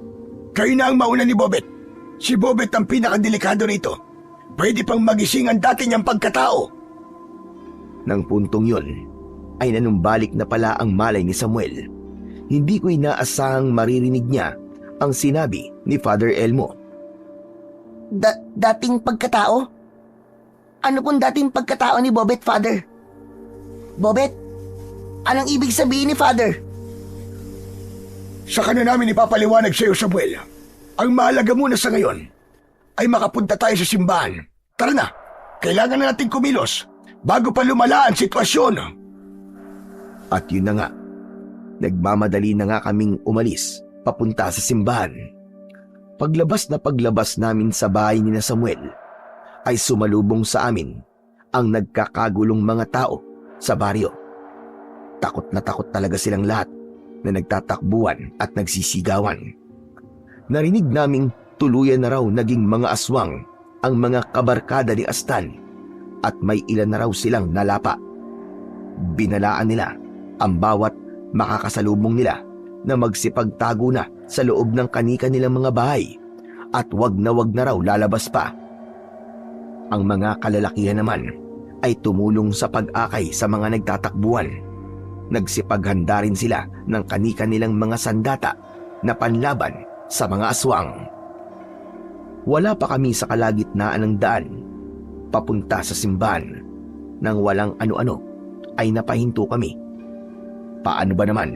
kayo na ang mauna ni Bobet. Si Bobet ang pinakadelikado rito. Pwede pang magising ang dati niyang pagkatao. Nang puntong yun, ay nanumbalik na pala ang malay ni Samuel. Hindi ko inaasahang maririnig niya ang sinabi ni Father Elmo. Dating pagkatao? Ano pong dating pagkatao ni Bobet, Father? Bobet, anong ibig sabihin ni Father? Saka na namin ipapaliwanag sa iyo, Samuel. Ang mahalaga muna sa ngayon ay makapunta tayo sa simbahan. Tara na, kailangan na natin kumilos bago pa lumala ang sitwasyon. At yun na nga, nagmamadali na nga kaming umalis papunta sa simbahan. Paglabas namin sa bahay ni na Samuel, ay sumalubong sa amin ang nagkakagulong mga tao sa baryo. Takot na takot talaga silang lahat na nagtatakbuhan at nagsisigawan. Narinig naming tuluyan na raw naging mga aswang ang mga kabarkada ni Astan at may ilan na raw silang nalapa. Binalaan nila ang bawat makakasalubong nila na magsipagtago na sa loob ng kanika nilang mga bahay at wag na raw lalabas pa. Ang mga kalalakihan naman ay tumulong sa pag-akay sa mga nagtatakbuhan. Nagsipaghanda rin sila ng kanika nilang mga sandata na panlaban sa mga aswang. Wala pa kami sa kalagitnaan ng daan papunta sa simbahan nang walang ano-ano ay napahinto kami. Paano ba naman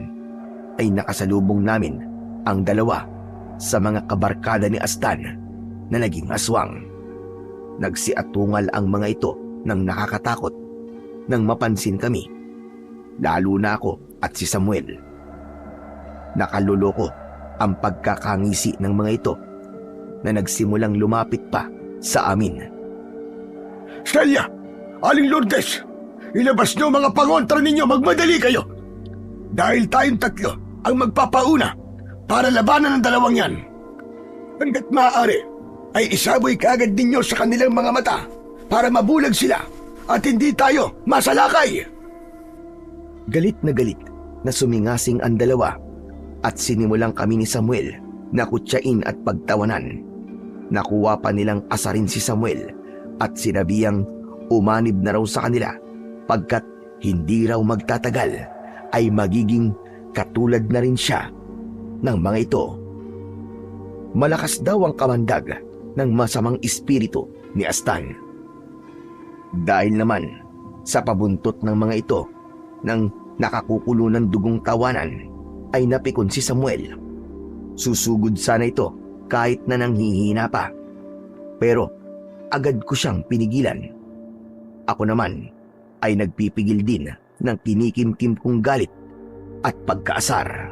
ay nakasalubong namin ang dalawa sa mga kabarkada ni Astan na naging aswang. Nagsiatungal ang mga ito ng nakakatakot nang mapansin kami, lalo na ako at si Samuel. Nakaluloko ang pagkakangisi ng mga ito na nagsimulang lumapit pa sa amin. Celia! Aling Lourdes! Ilabas niyo mga pangontra ninyo, magmadali kayo! Dahil tayong tatlo ang magpapauna para labanan ng dalawang yan. Hanggat maaari ay isaboy kaagad ninyo sa kanilang mga mata para mabulag sila at hindi tayo masalakay. Galit na sumingasing ang dalawa at sinimulang kami ni Samuel na kutsain at pagtawanan. Nakuha pa nilang asarin si Samuel at sinabihang umanib na raw sa kanila pagkat hindi raw magtatagal ay magiging katulad na rin siya ng mga ito. Malakas daw ang kamandag ng masamang espiritu ni Astan. Dahil naman sa pabuntot ng mga ito ng nakakukulo ng dugong tawanan ay napikon si Samuel. Susugod sana ito kahit na nanghihina pa. Pero agad ko siyang pinigilan. Ako naman ay nagpipigil din ng kinikimkim kong galit at pagkaasar.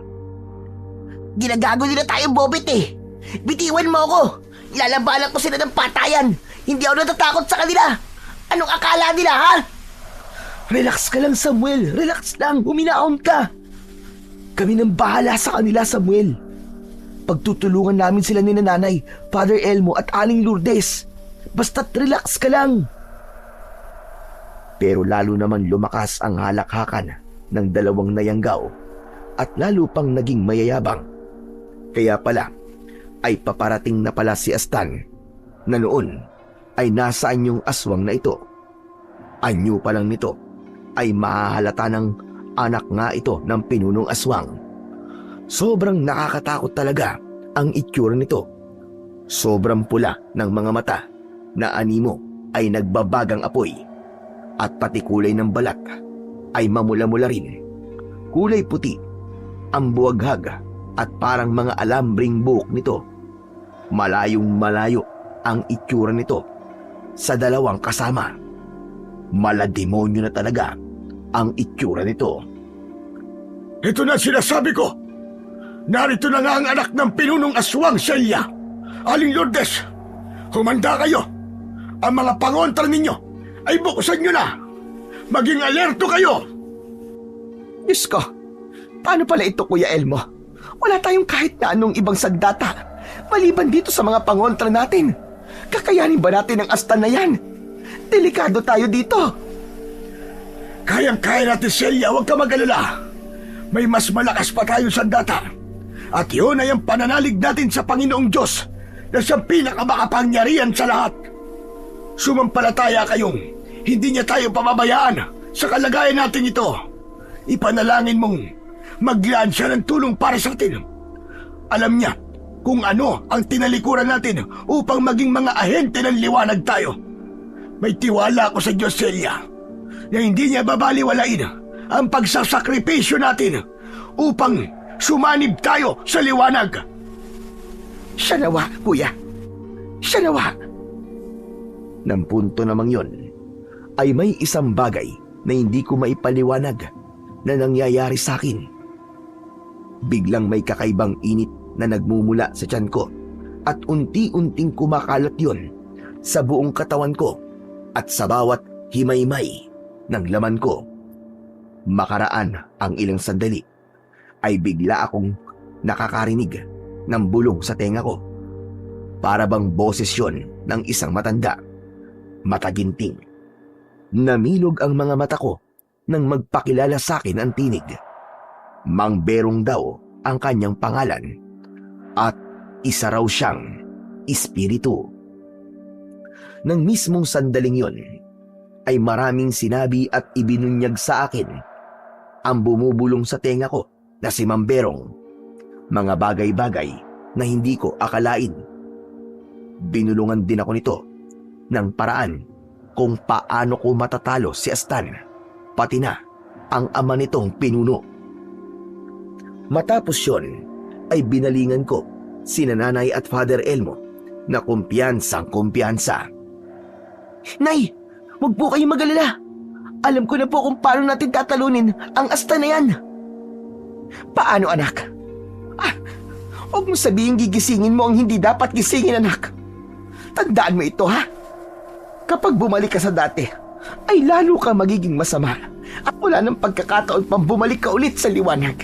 Ginagago nila tayo, Bobet eh. Bitiwan mo ako. Ilalabanan ko sila ng patayan. Hindi ako natatakot sa kanila. Anong akala nila, ha? Relax ka lang, Samuel. Relax lang. Huminaon ka. Kami nang bahala sa kanila, Samuel. Pagtutulungan namin sila ni Nanay, Father Elmo at Aling Lourdes. Basta't relax ka lang. Pero lalo naman lumakas ang halakhakan ng dalawang nayanggaw at lalo pang naging mayayabang. Kaya pala ay paparating na pala si Astan na noon ay nasaan yung aswang na ito. Anyo pa lang nito ay mahahalata ng anak nga ito ng pinunong aswang. Sobrang nakakatakot talaga ang itsura nito. Sobrang pula ng mga mata na animo ay nagbabagang apoy at pati kulay ng balat ay mamula-mula rin. Kulay puti ang buwaghag at parang mga alambring buhok nito. Malayong malayo ang itsura nito sa dalawang kasama. Malademonyo na talaga ang itsura nito. Ito na sinasabi ko. Narito na nga ang anak ng pinunong aswang, Celia. Aling Lourdes, humanda kayo. Ang mga pangontra ninyo ay buksan nyo na. Maging alerto kayo. Diyos ko, paano pala ito, Kuya Elmo? Wala tayong kahit na anong ibang sandata maliban dito sa mga pangontra natin. Kakayanin ba natin ang Astan na yan? Delikado tayo dito. Kayang-kaya natin, Celia, huwag ka mag-alala. May mas malakas pa tayong sandata. At yun ay ang pananalig natin sa Panginoong Diyos na siyang pinakamakapangyarihan sa lahat. Sumampalataya kayong hindi niya tayo pababayaan sa kalagayan natin ito. Ipanalangin mong maglaan siya ng tulong para sa atin. Alam niya kung ano ang tinalikuran natin upang maging mga ahente ng liwanag tayo. May tiwala ako sa Diyos, Celia, na hindi niya babaliwalain ang pagsasakripisyo natin upang sumanib tayo sa liwanag. Siya nawa, kuya. Siya nawa. Ng punto namang yon ay may isang bagay na hindi ko maipaliwanag na nangyayari sa akin. Biglang may kakaibang init na nagmumula sa tiyan ko at unti-unting kumakalat yon sa buong katawan ko at sa bawat himaymay ng laman ko. Makaraan ang ilang sandali ay bigla akong nakakarinig ng bulong sa tenga ko. Para bang boses yon ng isang matanda, mataginting. Namilog ang mga mata ko nang magpakilala sa akin ang tinig. Mang Berong daw ang kanyang pangalan at isa raw siyang espiritu. Nang mismong sandaling yon ay maraming sinabi at ibinunyag sa akin ang bumubulong sa tenga ko na si Mang Berong. Mga bagay-bagay na hindi ko akalain. Binulungan din ako nito ng paraan kung paano ko matatalo si Astan, pati na ang ama nitong pinuno. Matapos yon ay binalingan ko si Nanay at Father Elmo na kumpiyansang-kumpiyansa. Nay, huwag po kayong mag-alala. Alam ko na po kung paano natin tatalunin ang Astan na yan. Paano, anak? Huwag mo sabihin gigisingin mo ang hindi dapat gisingin, anak. Tandaan mo ito, ha? Kapag bumalik ka sa dati, ay lalo ka magiging masama at wala nang pagkakataon pang bumalik ka ulit sa liwanag.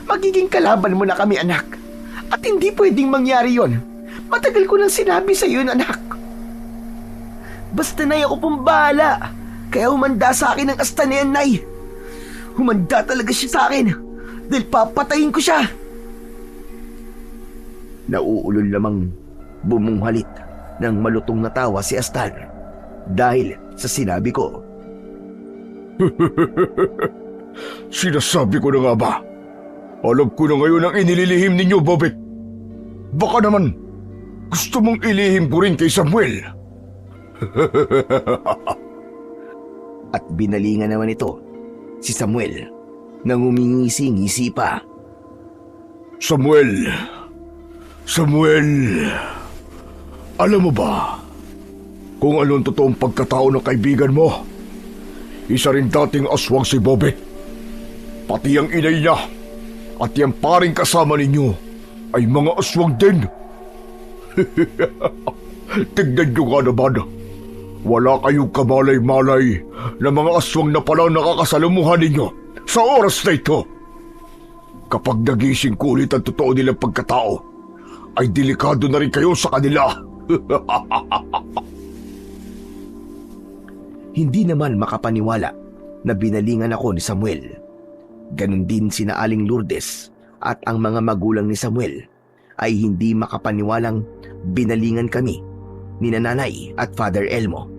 Magiging kalaban mo na kami, anak. At hindi pwedeng mangyari yon. Matagal ko nang sinabi sa iyo, anak. Basta, Nay, ako pong bahala. Kaya humanda sa akin ang Astan na yan, Nay. Humanda talaga siya sa akin dahil papatayin ko siya. Nauulol lamang bumunghalit ng malutong na tawa si Astan dahil sa sinabi ko. Sinasabi ko na nga ba? Alam ko na ngayon ang inililihim ninyo, Bobet. Baka naman gusto mong ilihim ko rin kay Samuel. At binalingan naman ito si Samuel nang umingisi-ngisi pa. Samuel, alam mo ba kung anong totoong pagkatao ng kaibigan mo? Isa rin dating aswang si Bobet. Pati ang inay niya at yung paring kasama ninyo ay mga aswang din. Tignan nyo nga naman, wala kayong kamalay-malay na mga aswang na palang nakakasalamuhan ninyo sa oras na ito. Kapag nagising ko ulit ang totoo nilang pagkatao, ay delikado na rin kayo sa kanila. Hindi naman makapaniwala na binalingan ako ni Samuel. Ganon din sina Aling Lourdes at ang mga magulang ni Samuel ay hindi makapaniwalang binalingan kami ni Nanay at Father Elmo.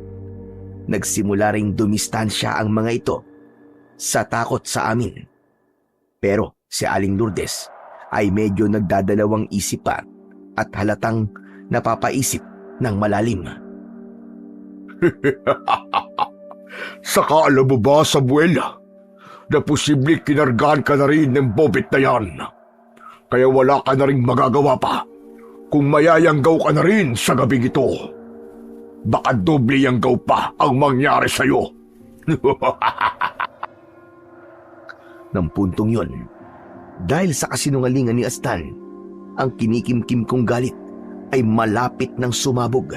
Nagsimula ring dumistansya ang mga ito sa takot sa amin. Pero si Aling Lourdes ay medyo nagdadalawang isip pa at halatang napapaisip ng malalim. Saka alam mo ba, Samuel, na posibleng kinargahan ka na rin ng Bobet na yan. Kaya wala ka na rin magagawa pa kung mayayanggaw ka na rin sa gabing ito. Baka doble yanggaw pa ang mangyari sa'yo. Ng puntong yon, dahil sa kasinungalingan ni Astan, ang kinikimkim kong galit ay malapit ng sumabog.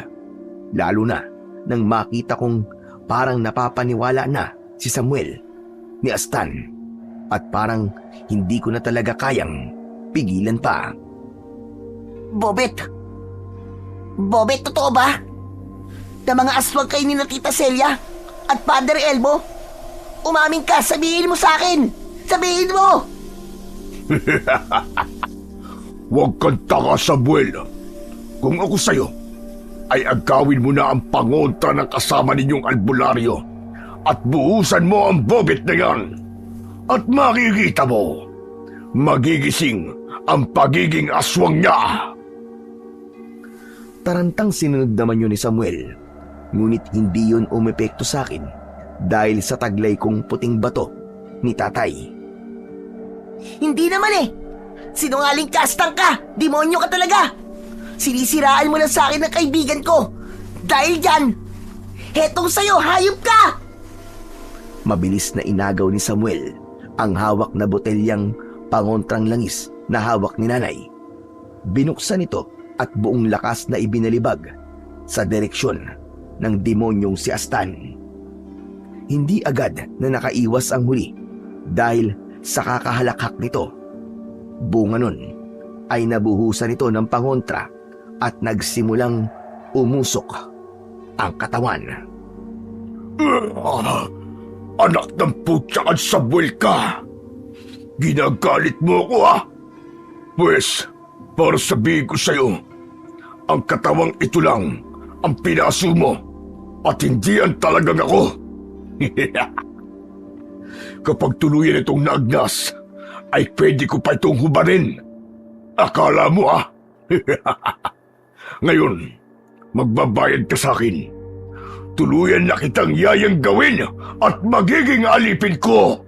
Lalo na nang makita kong parang napapaniwala na si Samuel ni Astan at parang hindi ko na talaga kayang pigilan pa. Bobet, totoo ba? Na mga aswang kayo ni Tita Celia at Father Elmo? Umamin ka, sabihin mo sa akin! Sabihin mo! Huwag kang taka, Samuel. Kung ako sa'yo, ay agawin mo na ang pangontra ng kasama ninyong albularyo at buhusan mo ang Bobet na yan. At makikita mo, magigising ang pagiging aswang niya. Tarantang sinunod naman yun ni Samuel, ngunit hindi yun umepekto sa akin dahil sa taglay kong puting bato ni tatay. Hindi naman eh. Sinungaling ka, Astang ka. Demonyo ka talaga. Sinisiraan mo lang sa akin ng kaibigan ko. Dahil dyan, hetong sa'yo, hayop ka! Mabilis na inagaw ni Samuel ang hawak na botelyang pangontrang langis na hawak ni nanay. Binuksan ito at buong lakas na ibinalibag sa direksyon ng demonyong si Astan. Hindi agad na nakaiwas ang huli dahil sa kakahalakhak nito. Bunga nun ay nabuhusan ito ng pangontra at nagsimulang umusok ang katawan. Anak ng putya at Samuel ka! Ginagalit mo ako ha? Pwes, para sabihin ko sa'yo, ang katawang ito lang ang pinaso mo at hindi ang talagang ako. Kapag tuluyan itong naagnas, ay pwede ko pa itong hubarin. Akala mo ah? Ngayon, magbabayad ka sa akin. Tuluyan na kitang yayang gawin at magiging alipin ko.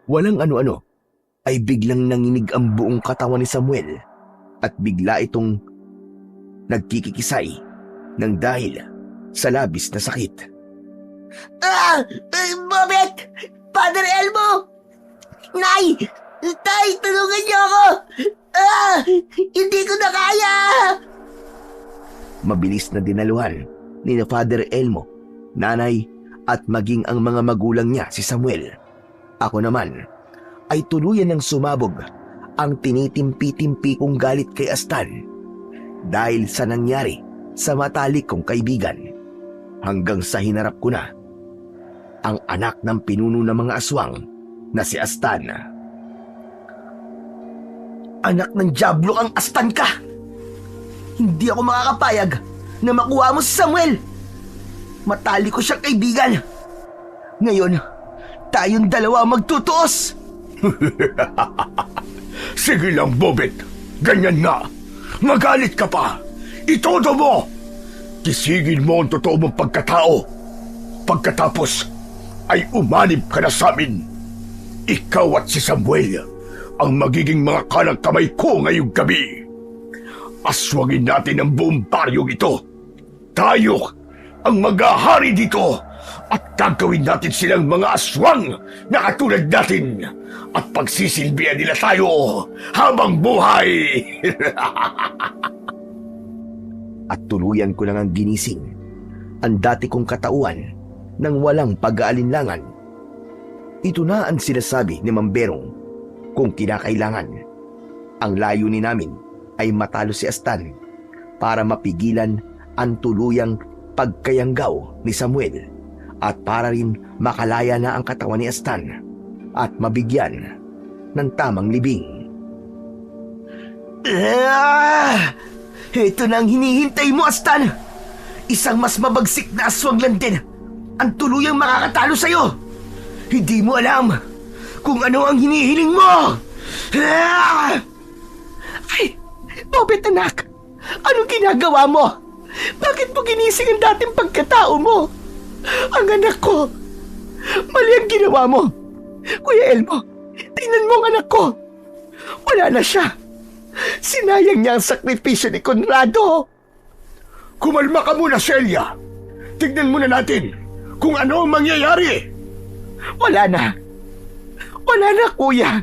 Walang ano-ano ay biglang nanginig ang buong katawan ni Samuel at bigla itong nagkikikisay ng dahil sa labis na sakit. Bobet! Father Elmo! Nay! Tay, tulungan niyo ako! Hindi ko na kaya! Mabilis na dinaluhan ni Father Elmo, nanay at maging ang mga magulang niya si Samuel. Ako naman ay tuluyan ng sumabog ang tinitimpi-timpi kong galit kay Astan dahil sa nangyari sa matalik kong kaibigan, hanggang sa hinarap ko na ang anak ng pinuno ng mga aswang na si Astan. Anak ng Diablo kang Astan ka! Hindi ako makakapayag na makuha mo si Samuel! Matali ko siyang kaibigan! Ngayon, tayong dalawa magtutuos! Sige lang, Bobet. Ganyan nga. Magalit ka pa. Itodo mo. Kisigin mo ang totoo mong pagkatao. Pagkatapos, ay umanib ka na sa amin. Ikaw at si Samuel ang magiging mga kanang kamay ko ngayong gabi. Aswangin natin ang buong baryong ito. Tayo ang mag-ahari dito at gagawin natin silang mga aswang na katulad natin at pagsisilbihan nila tayo habang buhay. At tuluyan ko lang ang ginising ang dati kong katauhan ng walang pag-aalinlangan. Ito na ang sinasabi ni Mamberong kung kinakailangan. Ang layunin namin ay matalo si Astan para mapigilan ang tuluyang pagkayanggaw ni Samuel at para rin makalaya na ang katawan ni Astan at mabigyan ng tamang libing. Ito na ang hinihintay mo, Astan! Isang mas mabagsik na aswang lang din ang tuluyang makakatalo sa'yo! Hindi mo alam kung ano ang hinihiling mo! Ay! Bobet, anak! Anong ginagawa mo? Bakit mo ginising ang dating pagkatao mo? Ang anak ko! Mali ang ginawa mo! Kuya Elmo, tingnan mo ang anak ko! Wala na siya! Sinayang niya ang sakripisyo ni Conrado! Kumalma ka muna, Celia. Tignan muna natin kung ano ang mangyayari. Wala na! Wala na, kuya!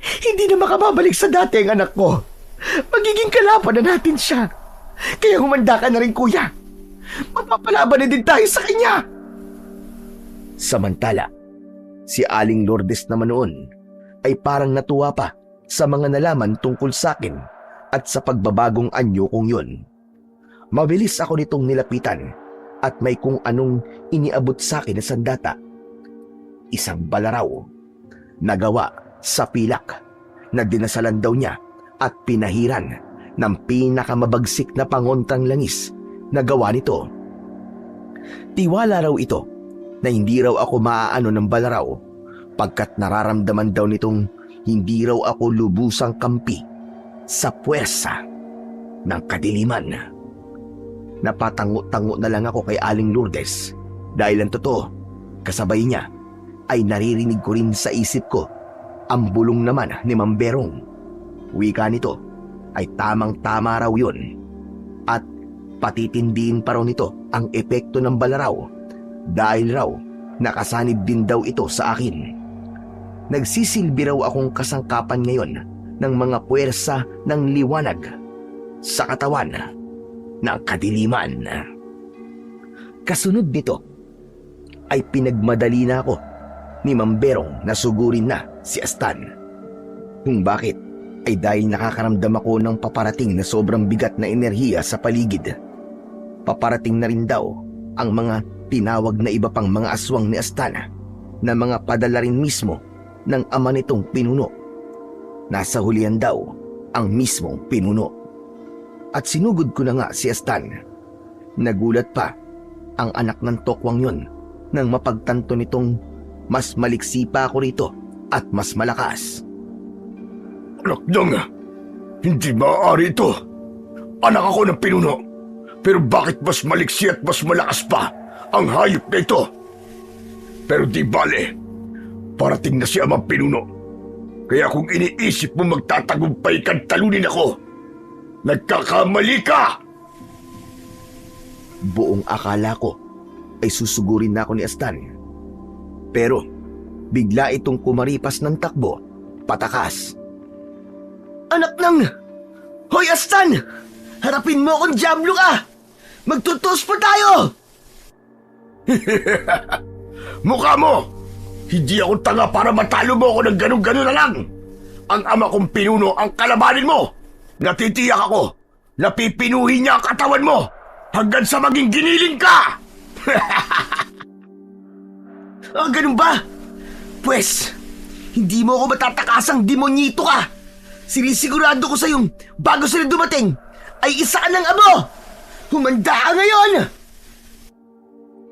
Hindi na makababalik sa dati ang anak ko. Magiging kalaban na natin siya. Kaya humanda ka na rin, kuya. Mapapalaban na din tayo sa kanya. Samantala, si Aling Lourdes naman noon ay parang natuwa pa sa mga nalaman tungkol sa akin at sa pagbabagong anyo kong yun. Mabilis ako nitong nilapitan at may kung anong iniabot sa akin na sandata. Isang balaraw na gawa sa pilak na dinasalan daw niya at pinahiran ng pinakamabagsik na pangontang langis na gawa nito. Tiwala raw ito na hindi raw ako maaano ng balaraw pagkat nararamdaman daw nitong hindi raw ako lubusang kampi sa puwersa ng kadiliman. Napatango-tango na lang ako kay Aling Lourdes dahil ang totoo, kasabay niya ay naririnig ko rin sa isip ko ang bulong naman ni Mang Berong. Wika nito ay tamang-tama raw yun at patitindihin pa raw nito ang epekto ng balaraw dahil raw nakasanib din daw ito sa akin. Nagsisilbi raw akong kasangkapan ngayon ng mga puwersa ng liwanag sa katawan ng kadiliman. Kasunod nito ay pinagmadali na ako ni Mang Berong na sugurin na si Astan. Kung bakit ay dahil nakakaramdam ako ng paparating na sobrang bigat na enerhiya sa paligid. Paparating na rin daw ang mga tinawag na iba pang mga aswang ni Astan na mga padala rin mismo ng ama nitong pinuno. Nasa hulihan daw ang mismong pinuno. At sinugod ko na nga si Astan. Nagulat pa ang anak ng tokwang yun nang mapagtanto nitong mas maliksi pa ako rito at mas malakas. Anak nang, hindi maaari ito. Anak ako ng pinuno. Pero bakit mas maliksi at mas malakas pa ang hayop na ito? Pero di bale, parating na si amang pinuno. Kaya kung iniisip mo magtatagumpay kang talunin ako, nagkakamali ka! Buong akala ko ay susugurin na ako ni Astan. Pero bigla itong kumaripas ng takbo, patakas. Anak ng... Hoy, Astan! Harapin mo akong Diablo ka! Magtutos pa tayo! Mukha mo! Hindi ako tanga para matalo mo ako ng ganun-ganun na lang! Ang ama kong pinuno ang kalabanin mo! Natitiyak ako! Napipinuhin niya ang katawan mo! Hanggang sa maging giniling ka! Ganun ba? Pwes, hindi mo ako matatakasang demonyito ka! Sinisigurado ko sa'yong bago sila dumating, ay isa ka ng amo! Humanda ka ngayon!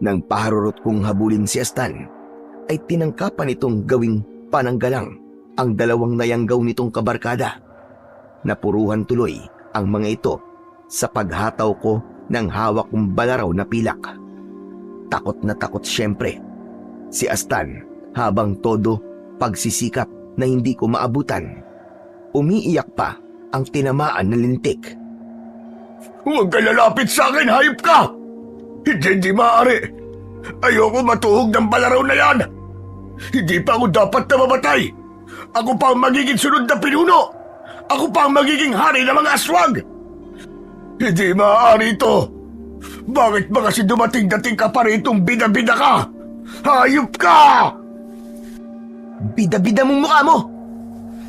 Nang paharurot kong habulin si Astan, ay tinangkapan itong gawing pananggalang ang dalawang nayanggaw nitong kabarkada. Napuruhan tuloy ang mga ito sa paghataw ko ng hawak kong balaraw na pilak. Takot na takot siyempre si Astan habang todo pagsisikap na hindi ko maabutan. Umiiyak pa ang tinamaan na lintik. Huwag ka lalapit sa akin, hayop ka! Hindi maaari. Ayoko matuhog ng balaraw na yan. Hindi pa ako dapat na mamatay. Ako pa ang magiging sunod na pinuno. Ako pa ang magiging hari ng mga aswang. Hindi maaari ito. Bakit ba kasi dumating-dating ka pa ritong bida-bida ka? Hayop ka! Bida-bida mong mukha mo!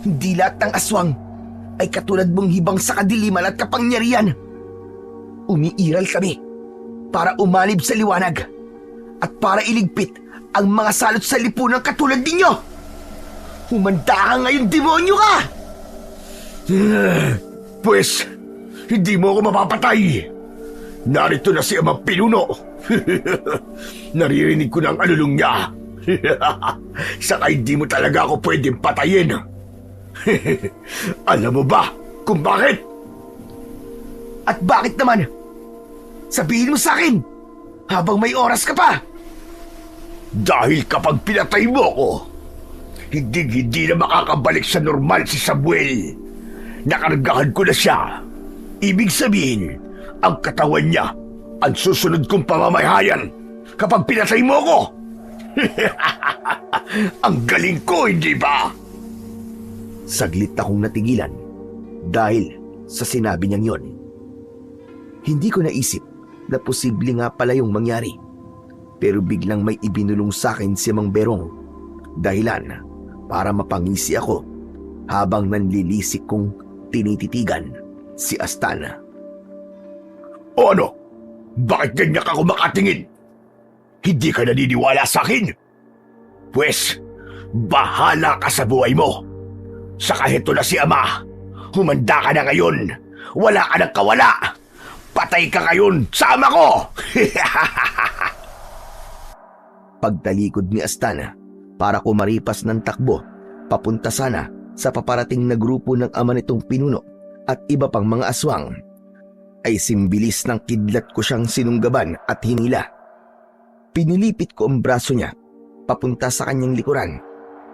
Hindi lahat ng aswang ay katulad mong hibang sa kadiliman at kapangyarihan. Umiiral kami para umalib sa liwanag at para iligpit ang mga salot sa lipunan katulad ninyo. Humanda ka ngayon, demonyo ka! Pues, hindi mo ako mapapatay. Narito na si amang pinuno. Naririnig ko na ang alulong niya. Saka hindi mo talaga ako pwedeng patayin. Alam mo ba kung bakit? At bakit naman? Sabihin mo sa akin, habang may oras ka pa. Dahil kapag pinatay mo ako, hindi na makakabalik sa normal si Samuel. Nakargahan ko na siya. Ibig sabihin, ang katawan niya ang susunod kong pamamahayan kapag pinatay mo ako. Ang galing ko, hindi ba? Saglit akong natigilan dahil sa sinabi niyang yon. Hindi ko naisip na posible nga pala yung mangyari. Pero biglang may ibinulong sa akin si Mang Berong. Dahilan para mapangisi ako habang nanlilisik kong tinititigan si Astana. O ano? Bakit ganyan ka kumakatingin? Hindi ka naniniwala sa akin? Pwes, bahala ka sa buhay mo. Saka heto na si Ama. Humanda ka na ngayon. Wala ka nang kawala. Patay ka ngayon sa ama ko! pagtalikod ni Astan para kumaripas ng takbo papunta sana sa paparating na grupo ng ama nitong pinuno at iba pang mga aswang, ay simbilis ng kidlat ko siyang sinunggaban at hinila. Pinilipit ko ang braso niya papunta sa kanyang likuran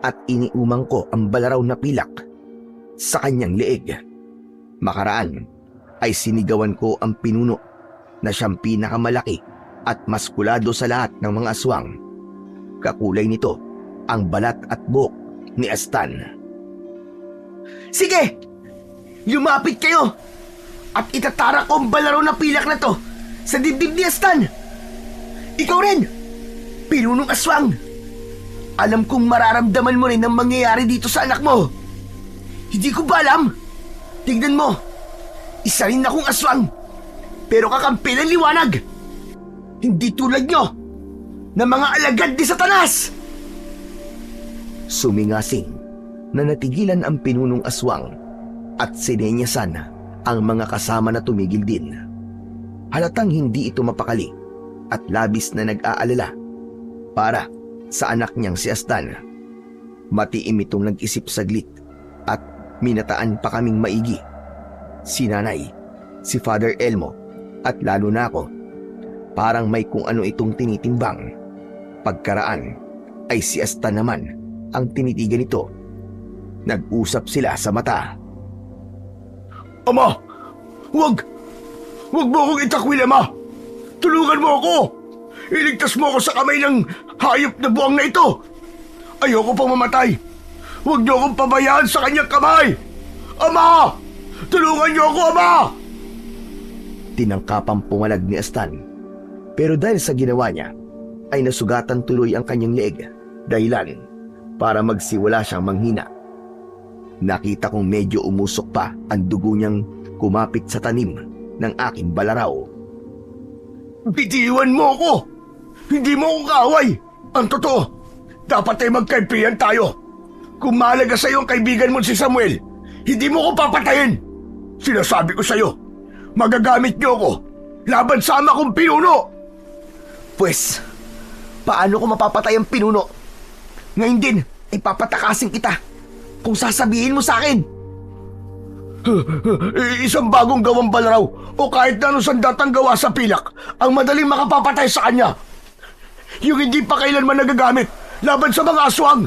at iniumang ko ang balaraw na pilak sa kanyang leeg. Makaraan ay sinigawan ko ang pinuno na siyang pinakamalaki at maskulado sa lahat ng mga aswang. Kakulay nito ang balat at buhok ni Astan. Sige! Lumapit kayo! At itatara ko ang balaraw na pilak na to sa dibdib ni Astan! Ikaw rin! Pinunong aswang! Alam kong mararamdaman mo rin ang mangyayari dito sa anak mo. Hindi ko ba alam? Tignan mo, isa rin akong aswang, pero kakampi ng liwanag. Hindi tulad nyo, na mga alagad ni Satanas! Sumingasing na natigilan ang pinunong aswang at sinenyasan ang mga kasama na tumigil din. Halatang hindi ito mapakali at labis na nag-aalala para sa anak niyang si Astan. Matiim itong nag-isip saglit at minataan pa kaming maigi. Si nanay, si Father Elmo at lalo na ako. Parang may kung ano itong tinitimbang. Pagkaraan ay si Astan naman ang tinitigan nito. Nag-usap sila sa mata. Ama! Huwag! Huwag mo akong itakwil, Ama! Tulungan mo ako! Iligtas mo ako sa kamay ng hayop na buwang na ito! Ayoko pang mamatay! Huwag niyo akong pabayaan sa kanyang kamay! Ama! Tulungan niyo ako, Ama! Tinangkapang pumalag ni Astan. Pero dahil sa ginawa niya, ay nasugatan tuloy ang kanyang leeg. Dahilan para magsiwala siyang manghina. Nakita kong medyo umusok pa ang dugo niyang kumapit sa tanim ng aking balaraw. Bitiwan mo ako! Hindi mo ako kaaway! Ang totoo, dapat ay magkaibigan tayo. Kung mahalaga sa iyo ang kaibigan mo si Samuel, hindi mo ko papatayin. Sinasabi ko sa iyo, magagamit niyo ako laban sa ama kong pinuno. Pwes, paano ko mapapatay ang pinuno? Ngayon din, ipapatakasin kita kung sasabihin mo sa akin. Isang bagong gawang balaraw o kahit na anong sandatang gawa sa pilak ang madaling makapapatay sa kanya. Yung hindi pa kailanman nagagamit laban sa mga aswang.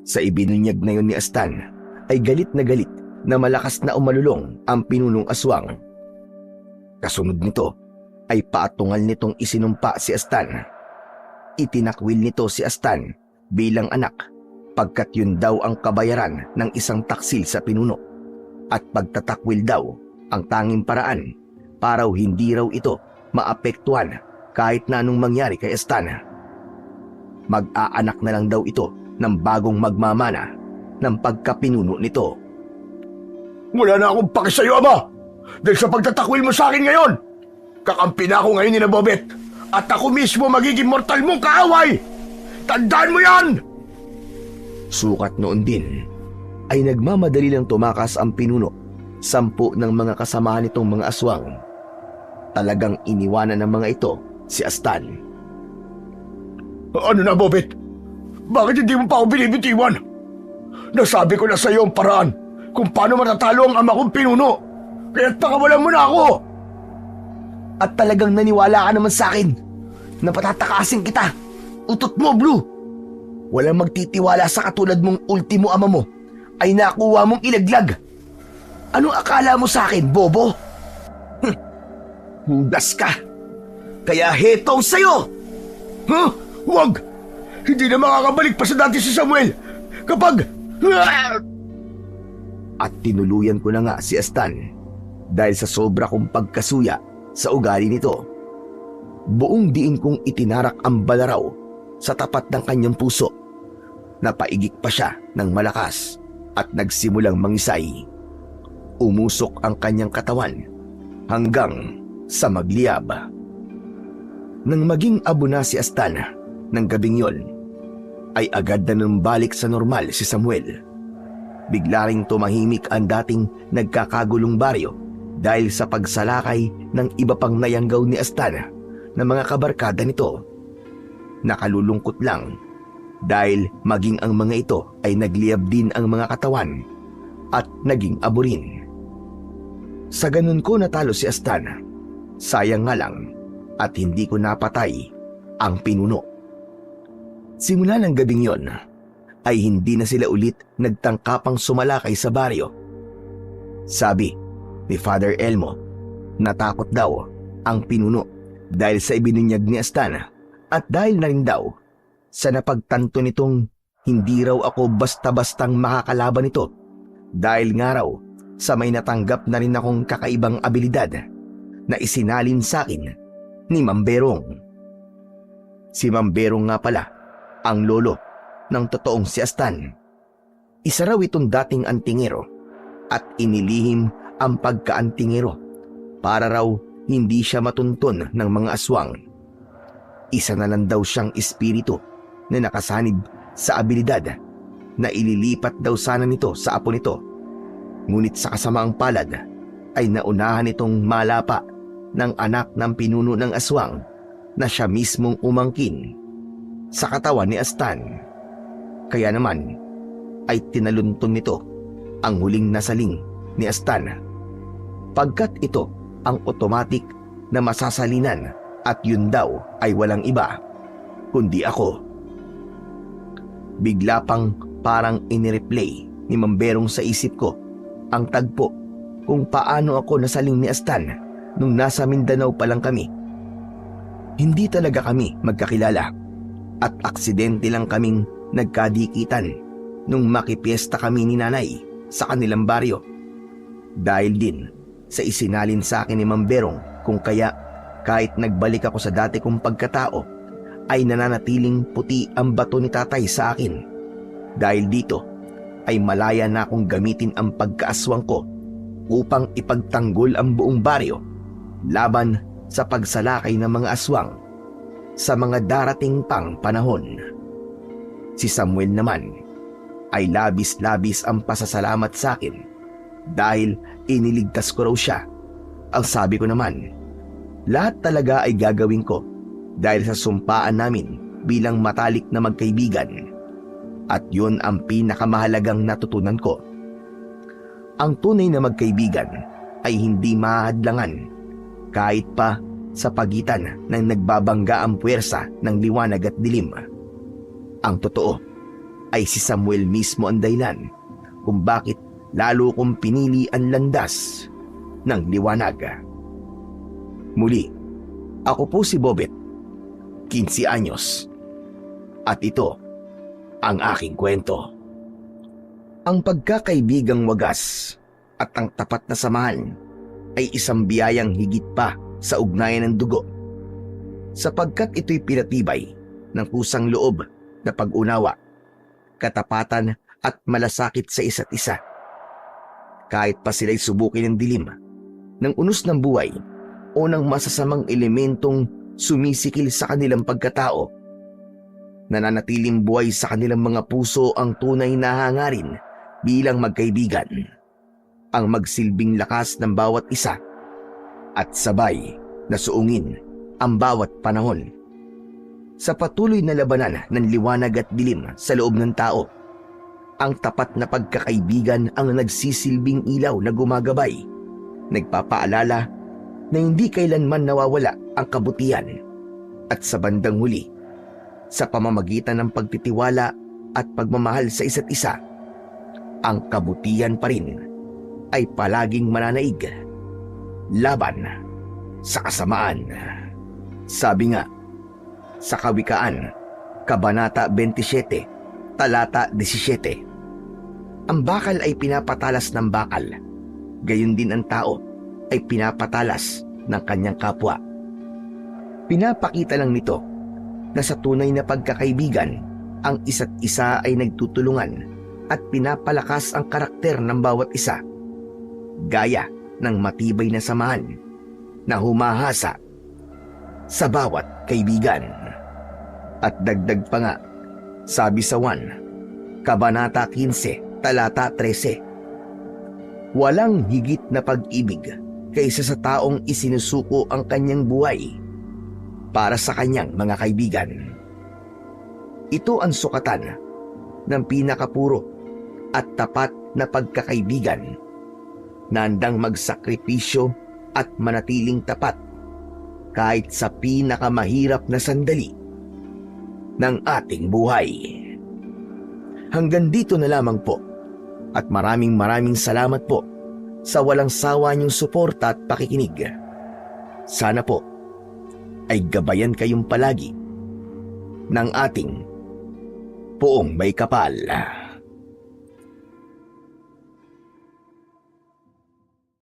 Sa ibinunyag na yun ni Astan, ay galit na malakas na umalulong ang pinunong aswang. Kasunod nito ay paatungal nitong isinumpa si Astan. Itinakwil nito si Astan bilang anak pagkat yun daw ang kabayaran ng isang taksil sa pinuno at pagtatakwil daw ang tanging paraan para hindi raw ito maapektuhan kahit na anong mangyari kay Astan. Mag-aanak na lang daw ito ng bagong magmamana ng pagkapinuno nito. Wala na akong paki sa iyo, Ama, dahil sa pagtatakwil mo sa akin ngayon. Kakampi na ako ngayon ni Bobet at ako mismo magiging mortal mong kaaway. Tandaan mo yan! Sukat noon din ay nagmamadali lang tumakas ang pinuno. 10 ng mga kasamahan nitong mga aswang. Talagang iniwanan ng mga ito si Astan. Ano na, Bobet? Bakit hindi mo pa ako binibitiwan? Nasabi ko na sa iyo ang paraan kung paano matatalo ang ama kong pinuno. Kaya't pakawalan mo na ako. At talagang naniwala ka naman sa akin na patatakasin kita. Utot mo, Blue. Walang magtitiwala sa katulad mong ultimo ama mo ay nakuha mong ilaglag. Anong akala mo sa akin, bobo? Hudas ka. Kaya heto ang sayo. Huh? Huwag! Hindi na makakabalik pa sa dati si Samuel kapag... At tinuluyan ko na nga si Astan dahil sa sobra kong pagkasuya sa ugali nito. Buong diin kong itinarak ang balaraw sa tapat ng kanyang puso. Napaigik pa siya ng malakas at nagsimulang mangisay. Umusok ang kanyang katawan hanggang sa magliyab. Nang maging abo na si Astan ng gabing yon, ay agad na numbalik sa normal si Samuel. Bigla ring tumahimik ang dating nagkakagulong baryo dahil sa pagsalakay ng iba pang nayanggaw ni Astan na mga kabarkada nito. nakalulungkot lang dahil maging ang mga ito ay nagliyab din ang mga katawan at naging abo rin. Sa ganun ko natalo si Astan. Sayang nga lang at hindi ko napatay ang pinuno. Simula ng gabing yon ay hindi na sila ulit nagtangkapang sumalakay sa baryo. Sabi ni Father Elmo, natakot daw ang pinuno dahil sa ibinunyag ni Astan at dahil na rin daw sa napagtanto nitong hindi raw ako basta-bastang makakalaban nito dahil nga raw sa may natanggap na rin akong kakaibang abilidad na isinalin sa akin ni Mamberong. Si Mamberong nga pala ang lolo ng totoong si Astan. Isa raw itong dating antingero at inilihim ang pagkaantingero para raw hindi siya matunton ng mga aswang. Isa na lang daw siyang espiritu na nakasanib sa abilidad na ililipat daw sana nito sa apo nito. Ngunit sa kasamaang palad ay naunahan itong malapa ng anak ng pinuno ng aswang na siya mismong umangkin sa katawan ni Astan. Kaya naman ay tinaluntun nito ang huling nasaling ni Astan, pagkat ito ang otomatik na masasalinan at yun daw ay walang iba kundi ako. Bigla pang parang inireplay ni Mamberong sa isip ko ang tagpo kung paano ako nasaling ni Astan nung nasa Mindanao pa lang kami. Hindi talaga kami magkakilala at aksidente lang kaming nagkadikitan nung makipiesta kami ni nanay sa kanilang baryo. Dahil din sa isinalin sa akin ni Mamberong kung kaya kahit nagbalik ako sa dati kong pagkatao ay nananatiling puti ang bato ni tatay sa akin. Dahil dito ay malaya na akong gamitin ang pagkaaswang ko upang ipagtanggol ang buong baryo laban sa pagsalakay ng mga aswang sa mga darating pang panahon. Si Samuel naman ay labis-labis ang pasasalamat sa akin dahil iniligtas ko raw siya. Ang sabi ko naman, lahat talaga ay gagawin ko dahil sa sumpaan namin bilang matalik na magkaibigan. At yun ang pinakamahalagang natutunan ko. Ang tunay na magkaibigan ay hindi mahadlangan kahit pa sa pagitan ng nagbabangga ang puwersa ng liwanag at dilim. Ang totoo ay si Samuel mismo ang dahilan kung bakit lalo kong pinili ang landas ng liwanag. Muli, ako po si Bobet, 15 anyos, at ito ang aking kwento. Ang pagkakaibigang wagas at ang tapat na samahan ay isang biyayang higit pa sa ugnayan ng dugo, sapagkat ito'y pinatibay ng kusang loob na pag-unawa, katapatan at malasakit sa isa't isa. Kahit pa sila'y subukin ng dilim, ng unos ng buhay o ng masasamang elementong sumisikil sa kanilang pagkatao, nananatiling buhay sa kanilang mga puso ang tunay na hangarin bilang magkaibigan, ang magsilbing lakas ng bawat isa at sabay na suungin ang bawat panahon. Sa patuloy na labanan ng liwanag at dilim sa loob ng tao, ang tapat na pagkakaibigan ang nagsisilbing ilaw na gumagabay, nagpapaalala na hindi kailanman nawawala ang kabutihan, at sa bandang huli, sa pamamagitan ng pagtitiwala at pagmamahal sa isa't isa, ang kabutihan pa rin ay palaging mananaig laban sa kasamaan. Sabi nga sa Kawikaan, Kabanata 27, Talata 17, ang bakal ay pinapatalas ng bakal, gayon din ang tao ay pinapatalas ng kanyang kapwa. Pinapakita lang nito na sa tunay na pagkakaibigan, ang isa't isa ay nagtutulungan at pinapalakas ang karakter ng bawat isa, gaya ng matibay na samahan na humahasa sa bawat kaibigan. At dagdag pa nga, sabi sa 1, Kabanata 15, Talata 13, walang higit na pag-ibig kaysa sa taong isinusuko ang kanyang buhay para sa kanyang mga kaibigan. Ito ang sukatan ng pinakapuro at tapat na pagkakaibigan na handang magsakripisyo at manatiling tapat kahit sa pinakamahirap na sandali ng ating buhay. Hanggang dito na lamang po at maraming salamat po sa walang sawa niyong suporta at pakikinig. Sana po ay gabayan kayong palagi ng ating Poong May Kapal.